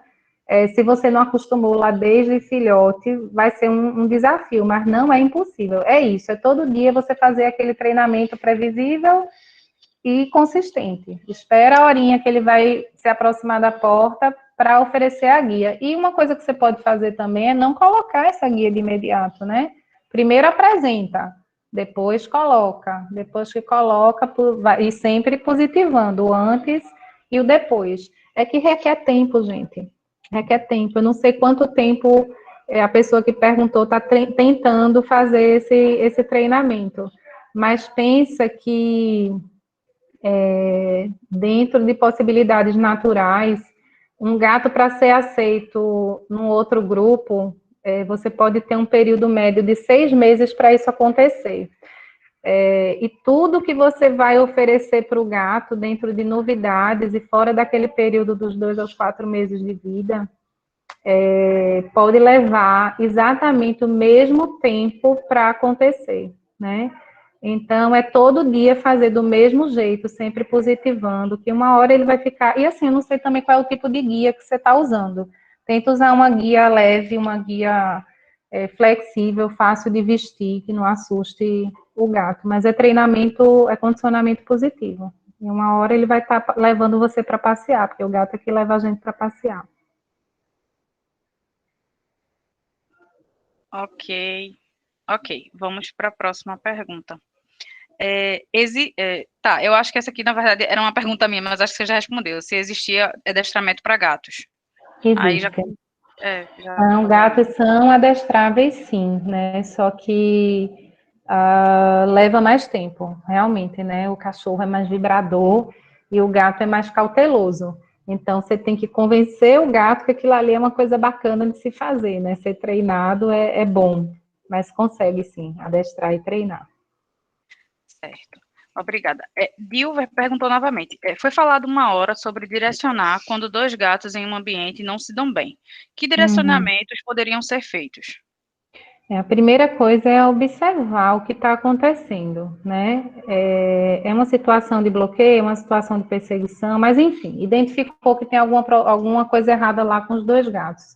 se você não acostumou lá desde filhote, vai ser um desafio, mas não é impossível. É isso, é todo dia você fazer aquele treinamento previsível e consistente. Espera a horinha que ele vai se aproximar da porta para oferecer a guia. E uma coisa que você pode fazer também é não colocar essa guia de imediato, né? Primeiro apresenta, depois coloca, depois que coloca, e sempre positivando o antes e o depois. É que requer tempo, gente. Requer tempo. Eu não sei quanto tempo a pessoa que perguntou está tentando fazer esse treinamento. Mas pensa que dentro de possibilidades naturais, um gato para ser aceito num outro grupo, você pode ter um período médio de 6 meses para isso acontecer. E tudo que você vai oferecer para o gato dentro de novidades e fora daquele período dos 2 aos 4 meses de vida, pode levar exatamente o mesmo tempo para acontecer, né? Então, é todo dia fazer do mesmo jeito, sempre positivando, que uma hora ele vai ficar... E assim, eu não sei também qual é o tipo de guia que você está usando. Tenta usar uma guia leve, uma guia flexível, fácil de vestir, que não assuste o gato. Mas é treinamento, é condicionamento positivo. E uma hora ele vai estar levando você para passear, porque o gato é que leva a gente para passear. Ok, vamos para a próxima pergunta. Tá, eu acho que essa aqui, na verdade, era uma pergunta minha, mas acho que você já respondeu. Se existia adestramento para gatos. Aí já, Existe. já Não, falou aí. gatos são adestráveis, sim, né? Só que leva mais tempo, realmente, né? O cachorro é mais vibrador e o gato é mais cauteloso. Então, você tem que convencer o gato que aquilo ali é uma coisa bacana de se fazer, né? Ser treinado é bom, mas consegue, sim, adestrar e treinar. Certo. Obrigada. Dilver perguntou novamente. Foi falado uma hora sobre direcionar quando dois gatos em um ambiente não se dão bem. Que Uhum. direcionamentos poderiam ser feitos? A primeira coisa é observar o que está acontecendo, né? É uma situação de bloqueio, uma situação de perseguição, mas enfim, identificou que tem alguma coisa errada lá com os dois gatos.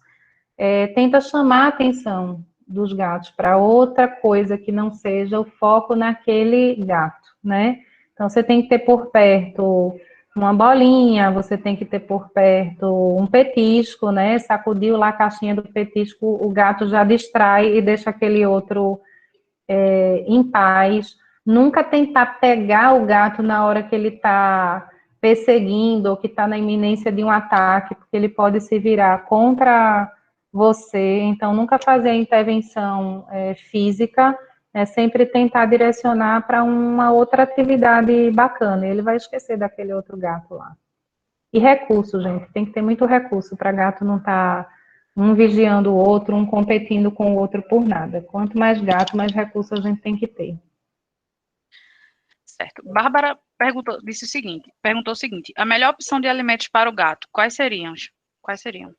Tenta chamar a atenção dos gatos para outra coisa que não seja o foco naquele gato, né? Então, você tem que ter por perto uma bolinha, você tem que ter por perto um petisco, né? Sacudiu lá a caixinha do petisco, o gato já distrai e deixa aquele outro em paz. Nunca tentar pegar o gato na hora que ele está perseguindo ou que está na iminência de um ataque, porque ele pode se virar contra você. Então, nunca fazer a intervenção física, sempre tentar direcionar para uma outra atividade bacana. Ele vai esquecer daquele outro gato lá. E recurso, gente, tem que ter muito recurso para gato não estar um vigiando o outro, um competindo com o outro por nada. Quanto mais gato, mais recurso a gente tem que ter. Certo. Bárbara perguntou o seguinte: a melhor opção de alimentos para o gato, quais seriam? Quais seriam?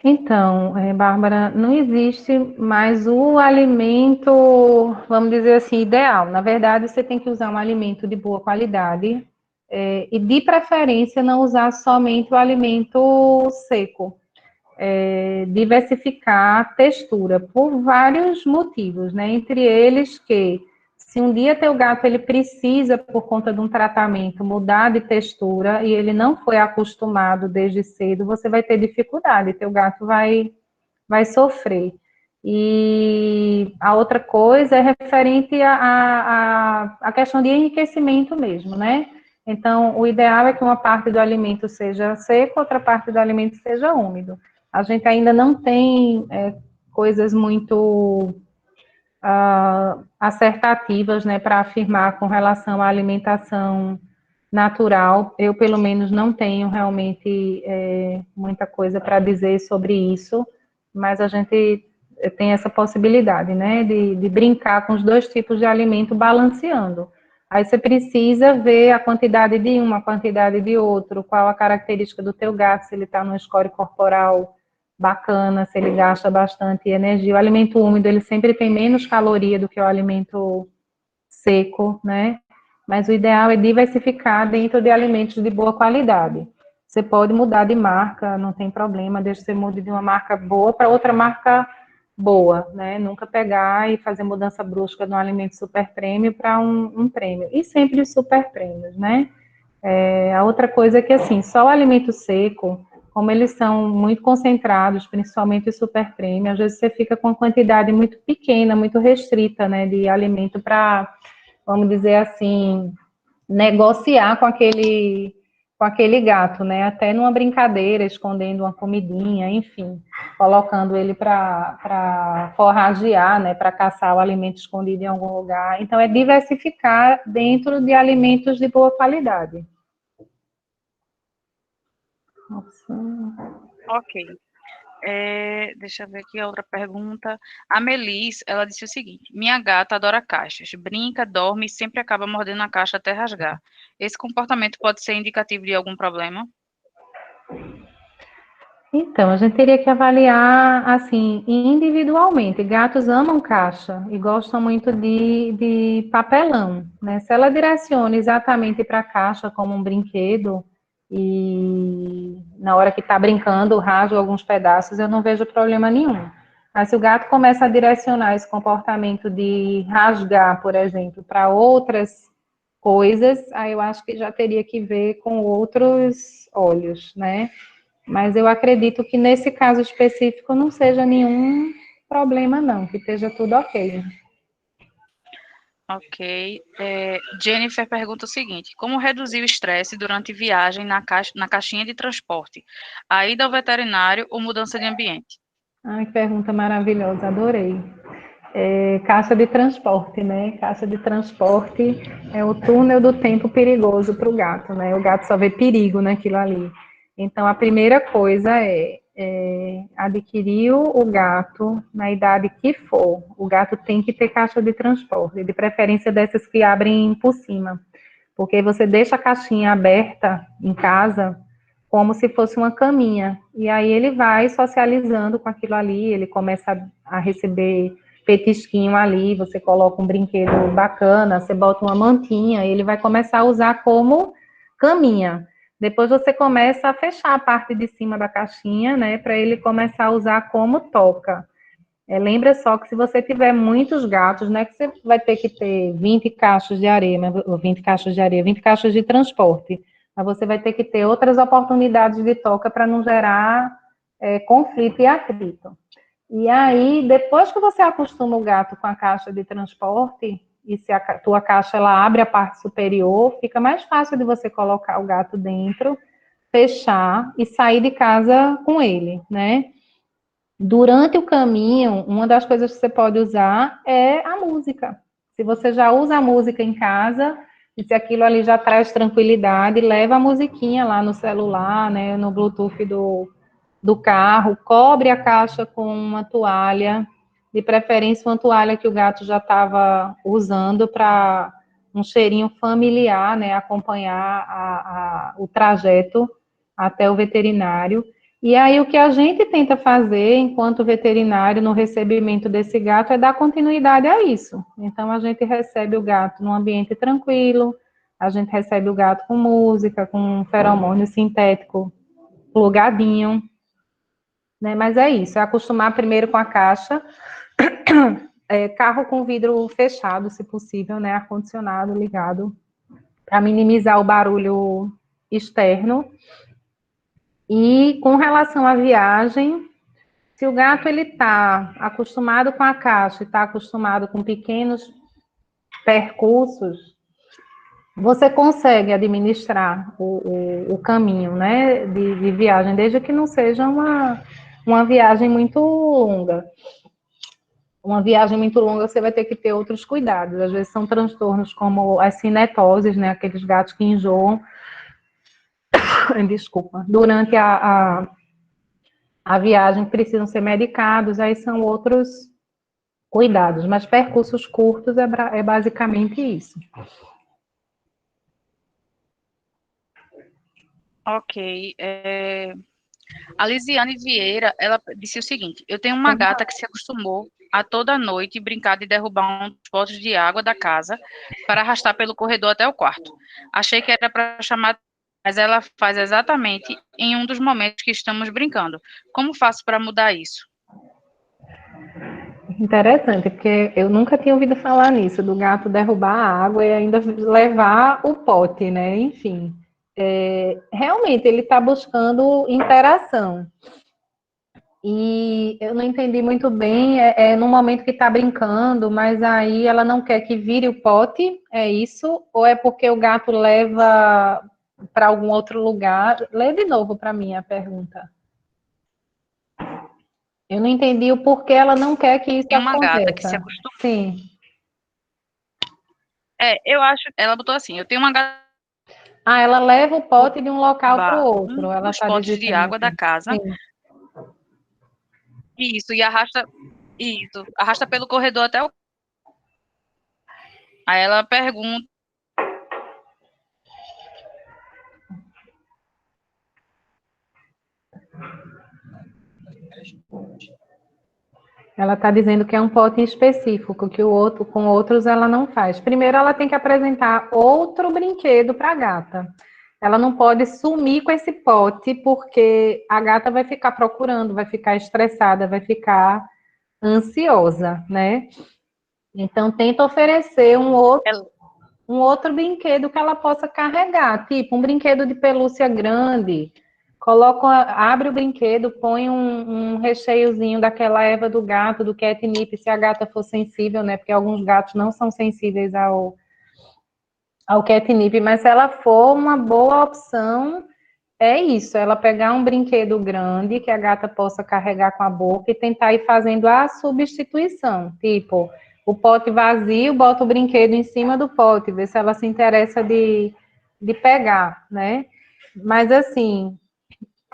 Então, Bárbara, não existe mais o alimento, vamos dizer assim, ideal. Na verdade, você tem que usar um alimento de boa qualidade e, de preferência, não usar somente o alimento seco. diversificar a textura, por vários motivos, né? Entre eles que, se um dia teu gato ele precisa, por conta de um tratamento, mudar de textura, e ele não foi acostumado desde cedo, você vai ter dificuldade, teu gato vai sofrer. E a outra coisa é referente à questão de enriquecimento mesmo, né? Então, o ideal é que uma parte do alimento seja seco, outra parte do alimento seja úmido. A gente ainda não tem coisas muito acertativas, né, para afirmar com relação à alimentação natural. Eu, pelo menos, não tenho realmente muita coisa para dizer sobre isso, mas a gente tem essa possibilidade, né, de brincar com os dois tipos de alimento, balanceando. Aí você precisa ver a quantidade de um, a quantidade de outro, qual a característica do teu gato, se ele está no score corporal bacana, se ele gasta bastante energia. O alimento úmido, ele sempre tem menos caloria do que o alimento seco, né? Mas o ideal é diversificar dentro de alimentos de boa qualidade. Você pode mudar de marca, não tem problema, desde que você mude de uma marca boa para outra marca boa, né? Nunca pegar e fazer mudança brusca de um alimento super prêmio para um prêmio. E sempre os super prêmios, né? A outra coisa é que, assim, só o alimento seco, como eles são muito concentrados, principalmente o super prêmio, às vezes você fica com uma quantidade muito pequena, muito restrita, né, de alimento para, vamos dizer assim, negociar com aquele gato, né, até numa brincadeira, escondendo uma comidinha, enfim, colocando ele para forragear, né, para caçar o alimento escondido em algum lugar. Então, é diversificar dentro de alimentos de boa qualidade. Nossa. Ok. Deixa eu ver aqui a outra pergunta. A Melis, ela disse o seguinte: minha gata adora caixas, brinca, dorme e sempre acaba mordendo a caixa até rasgar. Esse comportamento pode ser indicativo de algum problema? Então, a gente teria que avaliar, assim, individualmente. Gatos amam caixa e gostam muito de papelão, né? Se ela direciona exatamente para a caixa como um brinquedo e na hora que está brincando rasga alguns pedaços, eu não vejo problema nenhum. Mas se o gato começa a direcionar esse comportamento de rasgar, por exemplo, para outras coisas, aí eu acho que já teria que ver com outros olhos, né? Mas eu acredito que nesse caso específico não seja nenhum problema, não, que esteja tudo ok. Ok. Jennifer pergunta o seguinte: como reduzir o estresse durante viagem na caixinha de transporte? A ida ao veterinário ou mudança de ambiente? Ai, que pergunta maravilhosa, adorei. Caixa de transporte, né? Caixa de transporte é o túnel do tempo perigoso para o gato, né? O gato só vê perigo naquilo ali. Então, a primeira coisa é adquirir o gato na idade que for. O gato tem que ter caixa de transporte, de preferência dessas que abrem por cima, porque você deixa a caixinha aberta em casa como se fosse uma caminha, e aí ele vai socializando com aquilo ali, ele começa a receber petisquinho ali, você coloca um brinquedo bacana, você bota uma mantinha, ele vai começar a usar como caminha. Depois você começa a fechar a parte de cima da caixinha, né, para ele começar a usar como toca. Lembra só que se você tiver muitos gatos, não é que você vai ter que ter 20 caixas de areia, 20 caixas de areia, 20 caixas de transporte, mas você vai ter que ter outras oportunidades de toca para não gerar conflito e atrito. E aí, depois que você acostuma o gato com a caixa de transporte, e se a tua caixa ela abre a parte superior, fica mais fácil de você colocar o gato dentro, fechar e sair de casa com ele, né? Durante o caminho, uma das coisas que você pode usar é a música. Se você já usa a música em casa, e se aquilo ali já traz tranquilidade, leva a musiquinha lá no celular, né, no Bluetooth do carro, cobre a caixa com uma toalha, de preferência uma toalha que o gato já estava usando para um cheirinho familiar, né, acompanhar o trajeto até o veterinário. E aí o que a gente tenta fazer enquanto veterinário no recebimento desse gato é dar continuidade a isso. Então a gente recebe o gato num ambiente tranquilo, a gente recebe o gato com música, com feromônio sintético plugadinho, né? Mas é isso, é acostumar primeiro com a caixa, carro com vidro fechado, se possível, né? Ar-condicionado ligado, para minimizar o barulho externo. E com relação à viagem, se o gato ele está acostumado com a caixa, está acostumado com pequenos percursos, você consegue administrar o caminho, né, de viagem, desde que não seja uma viagem muito longa. Uma viagem muito longa, você vai ter que ter outros cuidados. Às vezes são transtornos como as cinetoses, né, aqueles gatos que enjoam, desculpa, durante a viagem precisam ser medicados, aí são outros cuidados, mas percursos curtos é basicamente isso. Ok. A Lisiane Vieira, ela disse o seguinte: eu tenho uma gata que se acostumou a toda noite brincar de derrubar um dos potes de água da casa para arrastar pelo corredor até o quarto. Achei que era para chamar, mas ela faz exatamente em um dos momentos que estamos brincando. Como faço para mudar isso? Interessante, porque eu nunca tinha ouvido falar nisso, do gato derrubar a água e ainda levar o pote, né? Enfim, realmente ele está buscando interação. E eu não entendi muito bem, no momento que está brincando, mas aí ela não quer que vire o pote, é isso? Ou é porque o gato leva para algum outro lugar? Lê de novo para mim a pergunta. Eu não entendi o porquê ela não quer que isso Tem uma gata que se aconteça. acostumou. Sim. Eu acho, ela botou assim: eu tenho uma gata Ah, ela leva o que pote de um local para o derrubar outro. um Ela dos está potes de digitando água da aqui. casa, Sim. isso, e arrasta pelo corredor até o. Aí ela pergunta. Ela está dizendo que é um pote específico, que o outro, com outros ela não faz. Primeiro, ela tem que apresentar outro brinquedo para a gata. Ela não pode sumir com esse pote, porque a gata vai ficar procurando, vai ficar estressada, vai ficar ansiosa, né? Então, tenta oferecer um outro brinquedo que ela possa carregar, tipo um brinquedo de pelúcia grande. Abre o brinquedo, põe um recheiozinho daquela erva do gato, do catnip, se a gata for sensível, né? Porque alguns gatos não são sensíveis ao catnip, mas se ela for uma boa opção, é isso, ela pegar um brinquedo grande que a gata possa carregar com a boca e tentar ir fazendo a substituição, tipo, o pote vazio, bota o brinquedo em cima do pote, vê se ela se interessa de pegar, né? Mas assim,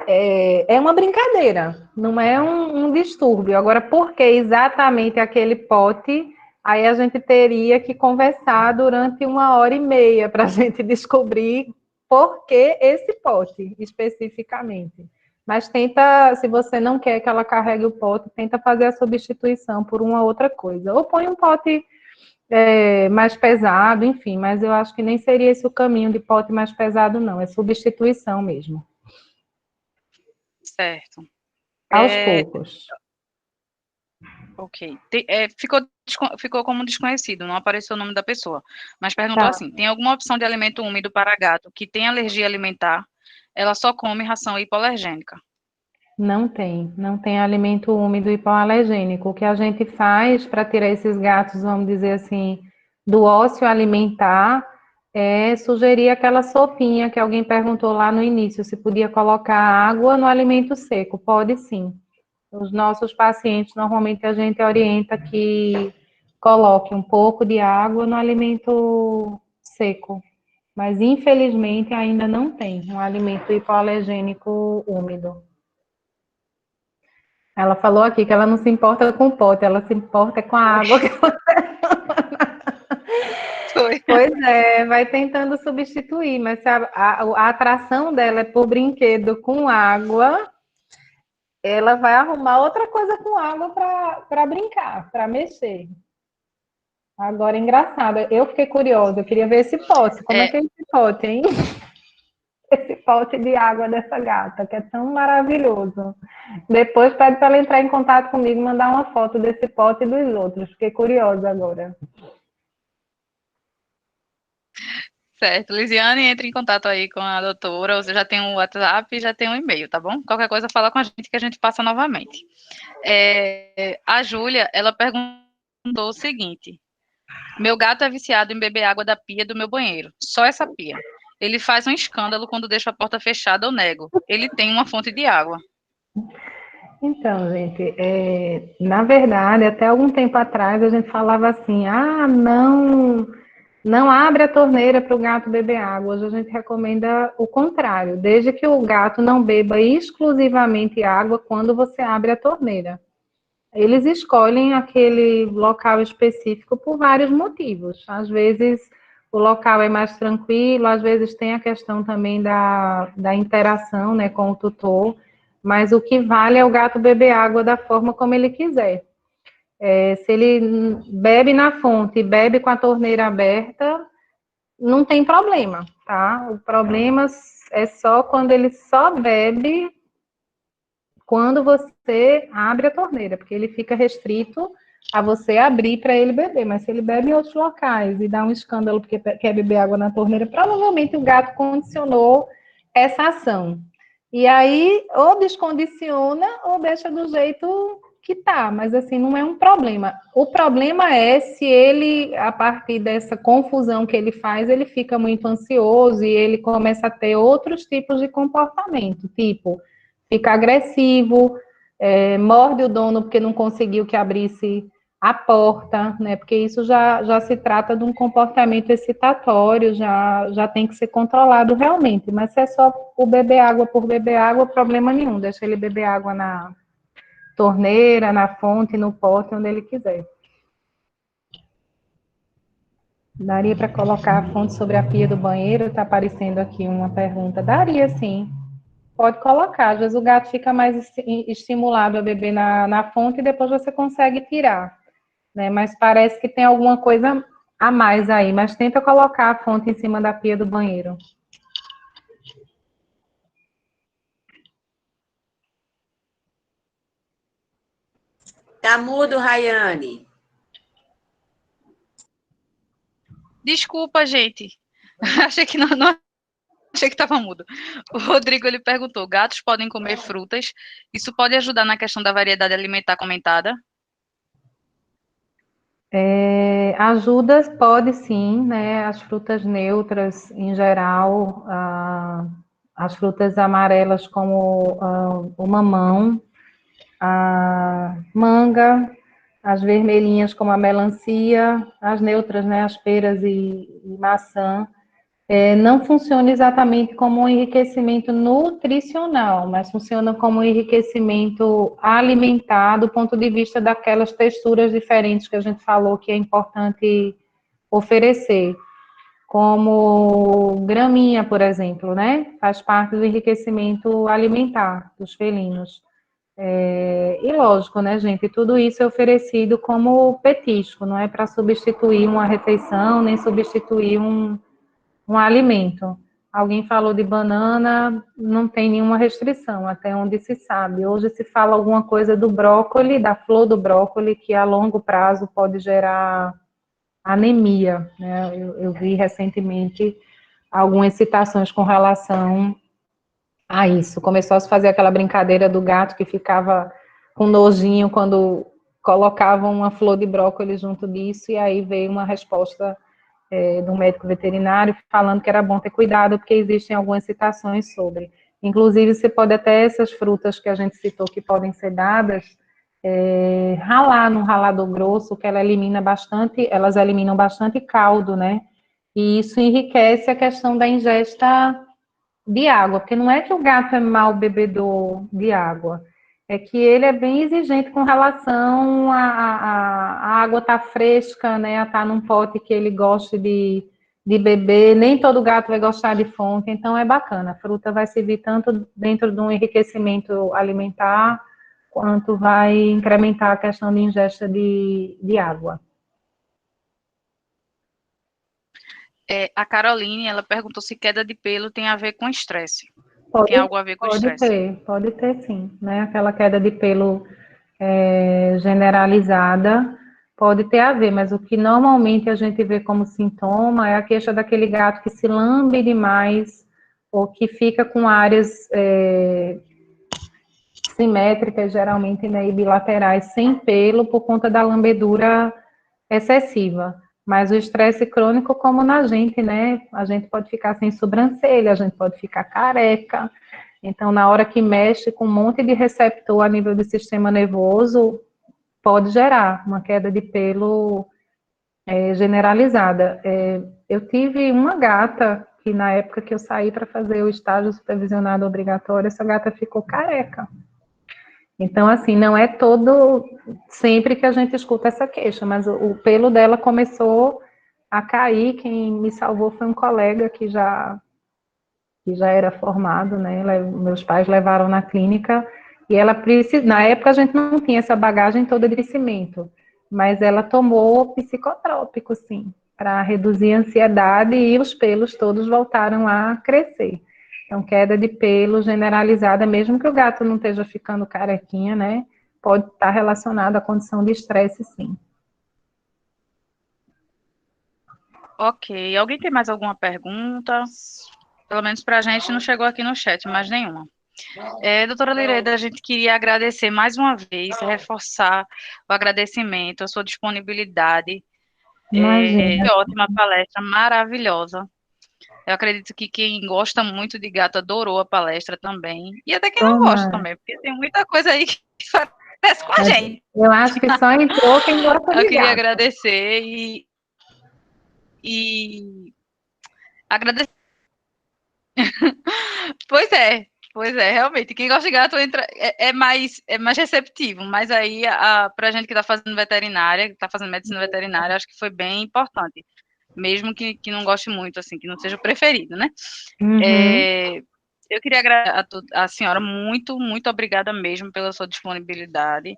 é uma brincadeira, não é um distúrbio. Agora, por que exatamente aquele pote? Aí a gente teria que conversar durante 1h30 para a gente descobrir por que esse pote especificamente. Mas tenta, se você não quer que ela carregue o pote, tenta fazer a substituição por uma outra coisa. Ou põe um pote mais pesado, enfim, mas eu acho que nem seria esse o caminho de pote mais pesado, não. É substituição mesmo. Certo. Aos poucos. Ok. Ficou como desconhecido, não apareceu o nome da pessoa. Mas perguntou Tá. assim: tem alguma opção de alimento úmido para gato que tem alergia alimentar? Ela só come ração hipoalergênica. Não tem alimento úmido hipoalergênico. O que a gente faz para tirar esses gatos, vamos dizer assim, do ócio alimentar, é sugerir aquela sopinha que alguém perguntou lá no início, se podia colocar água no alimento seco. Pode sim. Os nossos pacientes, normalmente a gente orienta que coloque um pouco de água no alimento seco. Mas infelizmente ainda não tem um alimento hipoalergênico úmido. Ela falou aqui que ela não se importa com o pote, ela se importa com a água que ela... Foi. Pois é, vai tentando substituir, mas se a atração dela é por brinquedo com água, ela vai arrumar outra coisa com água para brincar, para mexer. Agora, engraçado, eu fiquei curiosa, eu queria ver esse pote. Como é que é esse pote, hein? esse pote de água dessa gata, que é tão maravilhoso. Depois pede para ela entrar em contato comigo e mandar uma foto desse pote e dos outros. Fiquei curiosa agora. Certo. Lisiane, entre em contato aí com a doutora. Você já tem um WhatsApp e já tem um e-mail, tá bom? Qualquer coisa, fala com a gente que a gente passa novamente. A Júlia, ela perguntou o seguinte: meu gato é viciado em beber água da pia do meu banheiro. Só essa pia. Ele faz um escândalo quando deixa a porta fechada ou nego. Ele tem uma fonte de água. Então, gente, na verdade, até algum tempo atrás a gente falava assim, não abre a torneira para o gato beber água. Hoje a gente recomenda o contrário, desde que o gato não beba exclusivamente água quando você abre a torneira. Eles escolhem aquele local específico por vários motivos. Às vezes o local é mais tranquilo, às vezes tem a questão também da interação, né, com o tutor, mas o que vale é o gato beber água da forma como ele quiser. Se ele bebe na fonte e bebe com a torneira aberta, não tem problema, tá? O problema é só quando ele só bebe quando você abre a torneira, porque ele fica restrito a você abrir para ele beber. Mas se ele bebe em outros locais e dá um escândalo porque quer beber água na torneira, provavelmente o gato condicionou essa ação. E aí, ou descondiciona ou deixa do jeito que tá, mas assim, não é um problema. O problema é se ele, a partir dessa confusão que ele faz, ele fica muito ansioso e ele começa a ter outros tipos de comportamento, tipo, fica agressivo, morde o dono porque não conseguiu que abrisse a porta, né? Porque isso já se trata de um comportamento excitatório, já tem que ser controlado realmente. Mas se é só o beber água por beber água, problema nenhum. Deixa ele beber água na torneira, na fonte, no pote, onde ele quiser. Daria para colocar a fonte sobre a pia do banheiro? Está aparecendo aqui uma pergunta. Daria, sim. Pode colocar. Às vezes o gato fica mais estimulado a beber na fonte e depois você consegue tirar, né? Mas parece que tem alguma coisa a mais aí. Mas tenta colocar a fonte em cima da pia do banheiro. Tá mudo, Rayane. Desculpa, gente. Achei que não achei que estava mudo. O Rodrigo ele perguntou: gatos podem comer frutas? Isso pode ajudar na questão da variedade alimentar comentada? Ajuda, pode sim, né? As frutas neutras, em geral, as frutas amarelas como o mamão, a manga, as vermelhinhas como a melancia, as neutras, né? As peras e maçã. Não funciona exatamente como um enriquecimento nutricional, mas funciona como um enriquecimento alimentar do ponto de vista daquelas texturas diferentes que a gente falou que é importante oferecer, como graminha, por exemplo, né? Faz parte do enriquecimento alimentar dos felinos. E lógico, né, gente? Tudo isso é oferecido como petisco, não é para substituir uma refeição, nem substituir um alimento. Alguém falou de banana, não tem nenhuma restrição, até onde se sabe. Hoje se fala alguma coisa do brócoli, da flor do brócoli, que a longo prazo pode gerar anemia, né? Eu vi recentemente algumas citações com relação a isso. Começou a se fazer aquela brincadeira do gato que ficava com nojinho quando colocavam uma flor de brócolis junto disso, e aí veio uma resposta de um médico veterinário falando que era bom ter cuidado, porque existem algumas citações sobre. Inclusive, você pode até essas frutas que a gente citou que podem ser dadas, ralar num ralador grosso, que elas eliminam bastante caldo, né? E isso enriquece a questão da ingesta de água, porque não é que o gato é mau bebedor de água, é que ele é bem exigente com relação a água estar fresca, né, a estar num pote que ele goste de beber, nem todo gato vai gostar de fonte, então é bacana, a fruta vai servir tanto dentro de um enriquecimento alimentar, quanto vai incrementar a questão de ingesta de água. A Caroline, ela perguntou se queda de pelo tem a ver com estresse. Pode, Tem algo a ver com estresse. pode ter sim, né? Aquela queda de pelo generalizada pode ter a ver, mas o que normalmente a gente vê como sintoma é a queixa daquele gato que se lambe demais ou que fica com áreas simétricas, geralmente, né, e bilaterais, sem pelo por conta da lambedura excessiva. Mas o estresse crônico, como na gente, né? A gente pode ficar sem sobrancelha, a gente pode ficar careca. Então, na hora que mexe com um monte de receptor a nível do sistema nervoso, pode gerar uma queda de pelo generalizada. Eu tive uma gata que, na época que eu saí para fazer o estágio supervisionado obrigatório, essa gata ficou careca. Então, assim, não é todo sempre que a gente escuta essa queixa, mas o pelo dela começou a cair. Quem me salvou foi um colega que já era formado, né? Meus pais levaram na clínica e ela na época a gente não tinha essa bagagem toda de crescimento, mas ela tomou psicotrópico, sim, para reduzir a ansiedade e os pelos todos voltaram a crescer. Então, queda de pelo generalizada, mesmo que o gato não esteja ficando carequinha, né? Pode estar relacionado à condição de estresse, sim. Ok. Alguém tem mais alguma pergunta? Pelo menos para a gente não chegou aqui no chat, mais nenhuma. Doutora Lireda, a gente queria agradecer mais uma vez, reforçar o agradecimento, a sua disponibilidade. Imagina. Que ótima palestra, maravilhosa. Eu acredito que quem gosta muito de gato adorou a palestra também. E até quem não gosta Toma. também, porque tem muita coisa aí que parece com a gente. Eu acho que só entrou quem gosta Eu de queria gato. agradecer e agradecer. Pois é, realmente. Quem gosta de gato entra, é mais receptivo, mas aí pra gente que está fazendo veterinária, que está fazendo medicina veterinária, acho que foi bem importante. Mesmo que não goste muito, assim, que não seja o preferido, né? Uhum. Eu queria agradecer a senhora muito, muito obrigada mesmo pela sua disponibilidade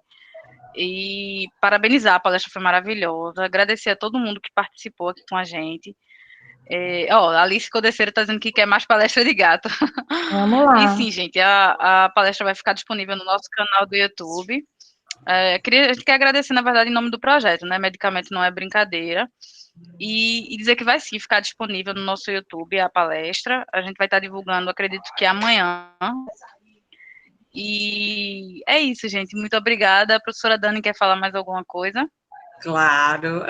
e parabenizar, a palestra foi maravilhosa, agradecer a todo mundo que participou aqui com a gente. A Alice Codeceira está dizendo que quer mais palestra de gato. Vamos E lá. sim, gente, a palestra vai ficar disponível no nosso canal do YouTube. A gente quer agradecer, na verdade, em nome do projeto, né? Medicamento não é brincadeira. E dizer que vai sim ficar disponível no nosso YouTube a palestra. A gente vai estar divulgando, acredito que amanhã. E é isso, gente. Muito obrigada. A professora Dani quer falar mais alguma coisa? Claro.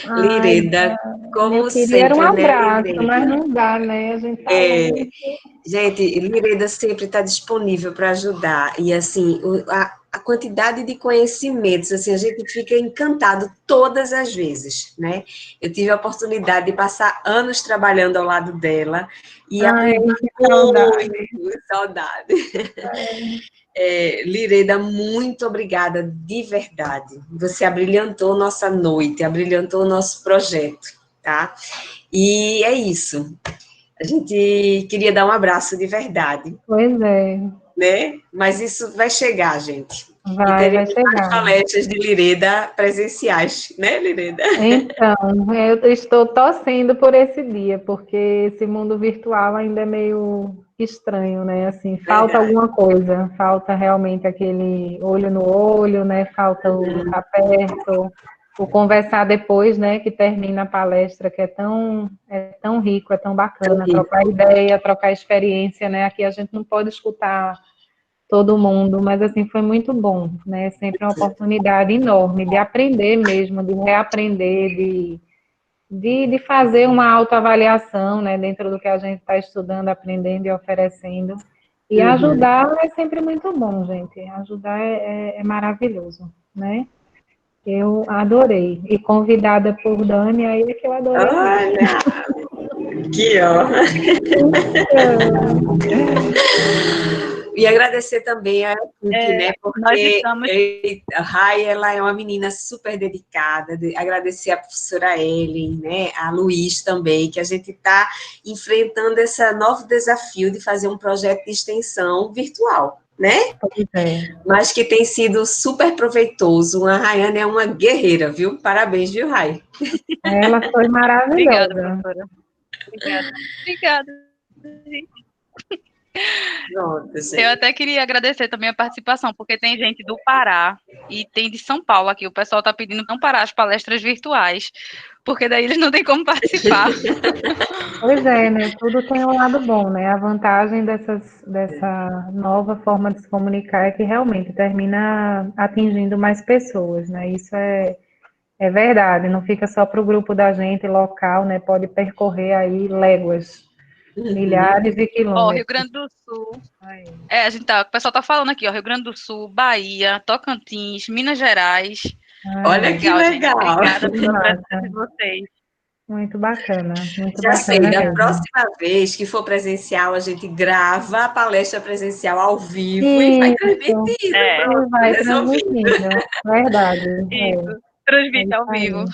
Ai, Lireda, eu como queria era um sempre, né, abraço, mas Lireda? não dá, né? A gente tá É, longe. gente, Lireda sempre está disponível para ajudar. E, assim, a quantidade de conhecimentos, assim, a gente fica encantado todas as vezes, né? Eu tive a oportunidade de passar anos trabalhando ao lado dela e Ai, aprendi que saudade. muito, saudade. Lireda, muito obrigada, de verdade. Você abrilhantou nossa noite, abrilhantou o nosso projeto, tá? E é isso. A gente queria dar um abraço de verdade, Pois é, né? Mas isso vai chegar, gente. E vai teremos mais chegar. palestras de Lireda presenciais, né, Lireda? Então, eu estou torcendo por esse dia, porque esse mundo virtual ainda é meio estranho, né? Assim, falta Verdade. alguma coisa, falta realmente aquele olho no olho, né? Falta o estar perto, o conversar depois, né? Que termina a palestra, que é tão rico, é tão bacana, trocar ideia, trocar experiência, né? Aqui a gente não pode escutar todo mundo, mas assim foi muito bom, né? Sempre uma oportunidade enorme de aprender mesmo, de reaprender, de fazer uma autoavaliação, né? Dentro do que a gente está estudando, aprendendo e oferecendo. E Uhum. ajudar é sempre muito bom, gente. Ajudar é maravilhoso, né? Eu adorei. E convidada por Dani, aí é que eu adorei mesmo. Olha, aqui, ó. E agradecer também a equipe, né? Nós Porque estamos. a Rai, ela é uma menina super dedicada. Agradecer a professora Ellen, né? A Luiz também, que a gente está enfrentando esse novo desafio de fazer um projeto de extensão virtual, né? Pois é. Mas que tem sido super proveitoso. A Rayane é uma guerreira, viu? Parabéns, viu, Ray? Ela foi Obrigada, maravilhosa. professora. Obrigada. Obrigada. Pronto, Eu gente. até queria agradecer também a participação, porque tem gente do Pará e tem de São Paulo aqui. O pessoal está pedindo não parar as palestras virtuais, porque daí eles não têm como participar. Pois é, né? Tudo tem um lado bom, né? A vantagem dessa nova forma de se comunicar é que realmente termina atingindo mais pessoas, né? Isso é verdade, não fica só para o grupo da gente local, né? Pode percorrer aí léguas, milhares de Ó, Rio quilômetros. Grande do Sul. Aí. O pessoal tá falando aqui, ó, Rio Grande do Sul, Bahia, Tocantins, Minas Gerais. Olha que Legal, gente. legal. Obrigada Que pela massa. presença de vocês. Muito bacana Já sei, da mesmo. próxima vez que for presencial, a gente grava a palestra presencial ao vivo e vai Isso, transmitir. É, Pronto, vai resolvido. transmitindo, verdade. isso. É Transmite ao isso aí. vivo.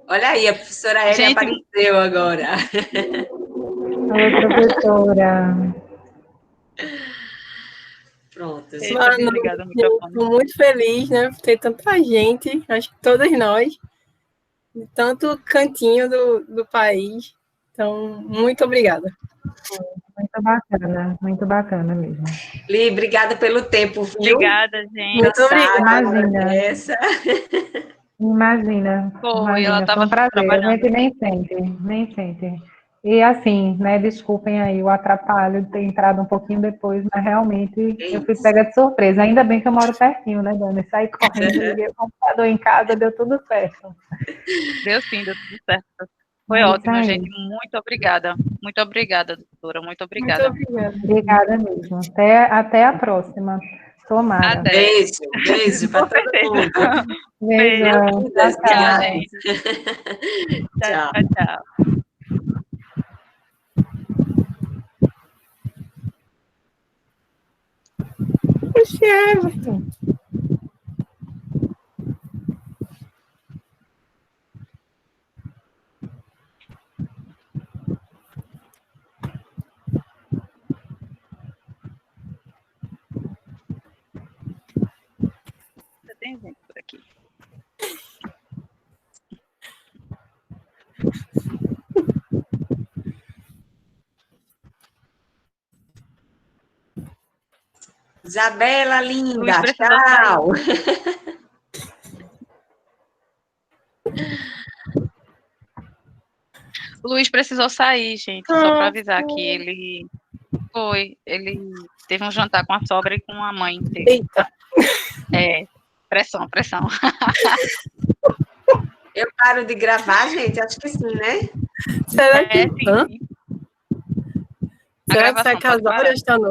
Olha aí, a professora Elia Gente, apareceu agora. Oi, professora. Pronto, gente. deixa eu Mano, desligar do microfone. estou muito feliz, né, por ter tanta gente, acho que todas nós, de tanto cantinho do país. Então, muito obrigada. Muito bacana mesmo. Li, obrigada pelo tempo, viu? Obrigada, gente. Muito obrigada. Imagina. Essa. Imagina, Foi, ela foi estava um prazer, a trabalhando. gente nem sente. E assim, né, desculpem aí o atrapalho de ter entrado um pouquinho depois, mas realmente eu fui pega de surpresa. Ainda bem que eu moro pertinho, né, Dani? Saí correndo, liguei o computador em casa, deu tudo certo. Deu sim, deu tudo certo. Foi É isso ótimo, aí. gente. Muito obrigada. Muito obrigada, doutora. Muito Muito obrigada. obrigada. Obrigada mesmo. Até a próxima. Tomara. Até. Beijo para Com todo certeza. mundo. Beijão. Tchau, Tchau, tchau. gente. Tchau. Tchau. Oxe, Everton. Você tem gente por aqui. Isabela, Luiz linda, precisou tchau. O Luiz precisou sair, gente, só para avisar que ele teve um jantar com a sogra e com a mãe dele. Eita. É, pressão. Eu paro de gravar, gente? Acho que sim, né? Será que... Sim, Hã? sim. A Será que gravação sai pode parar. casar esta noite?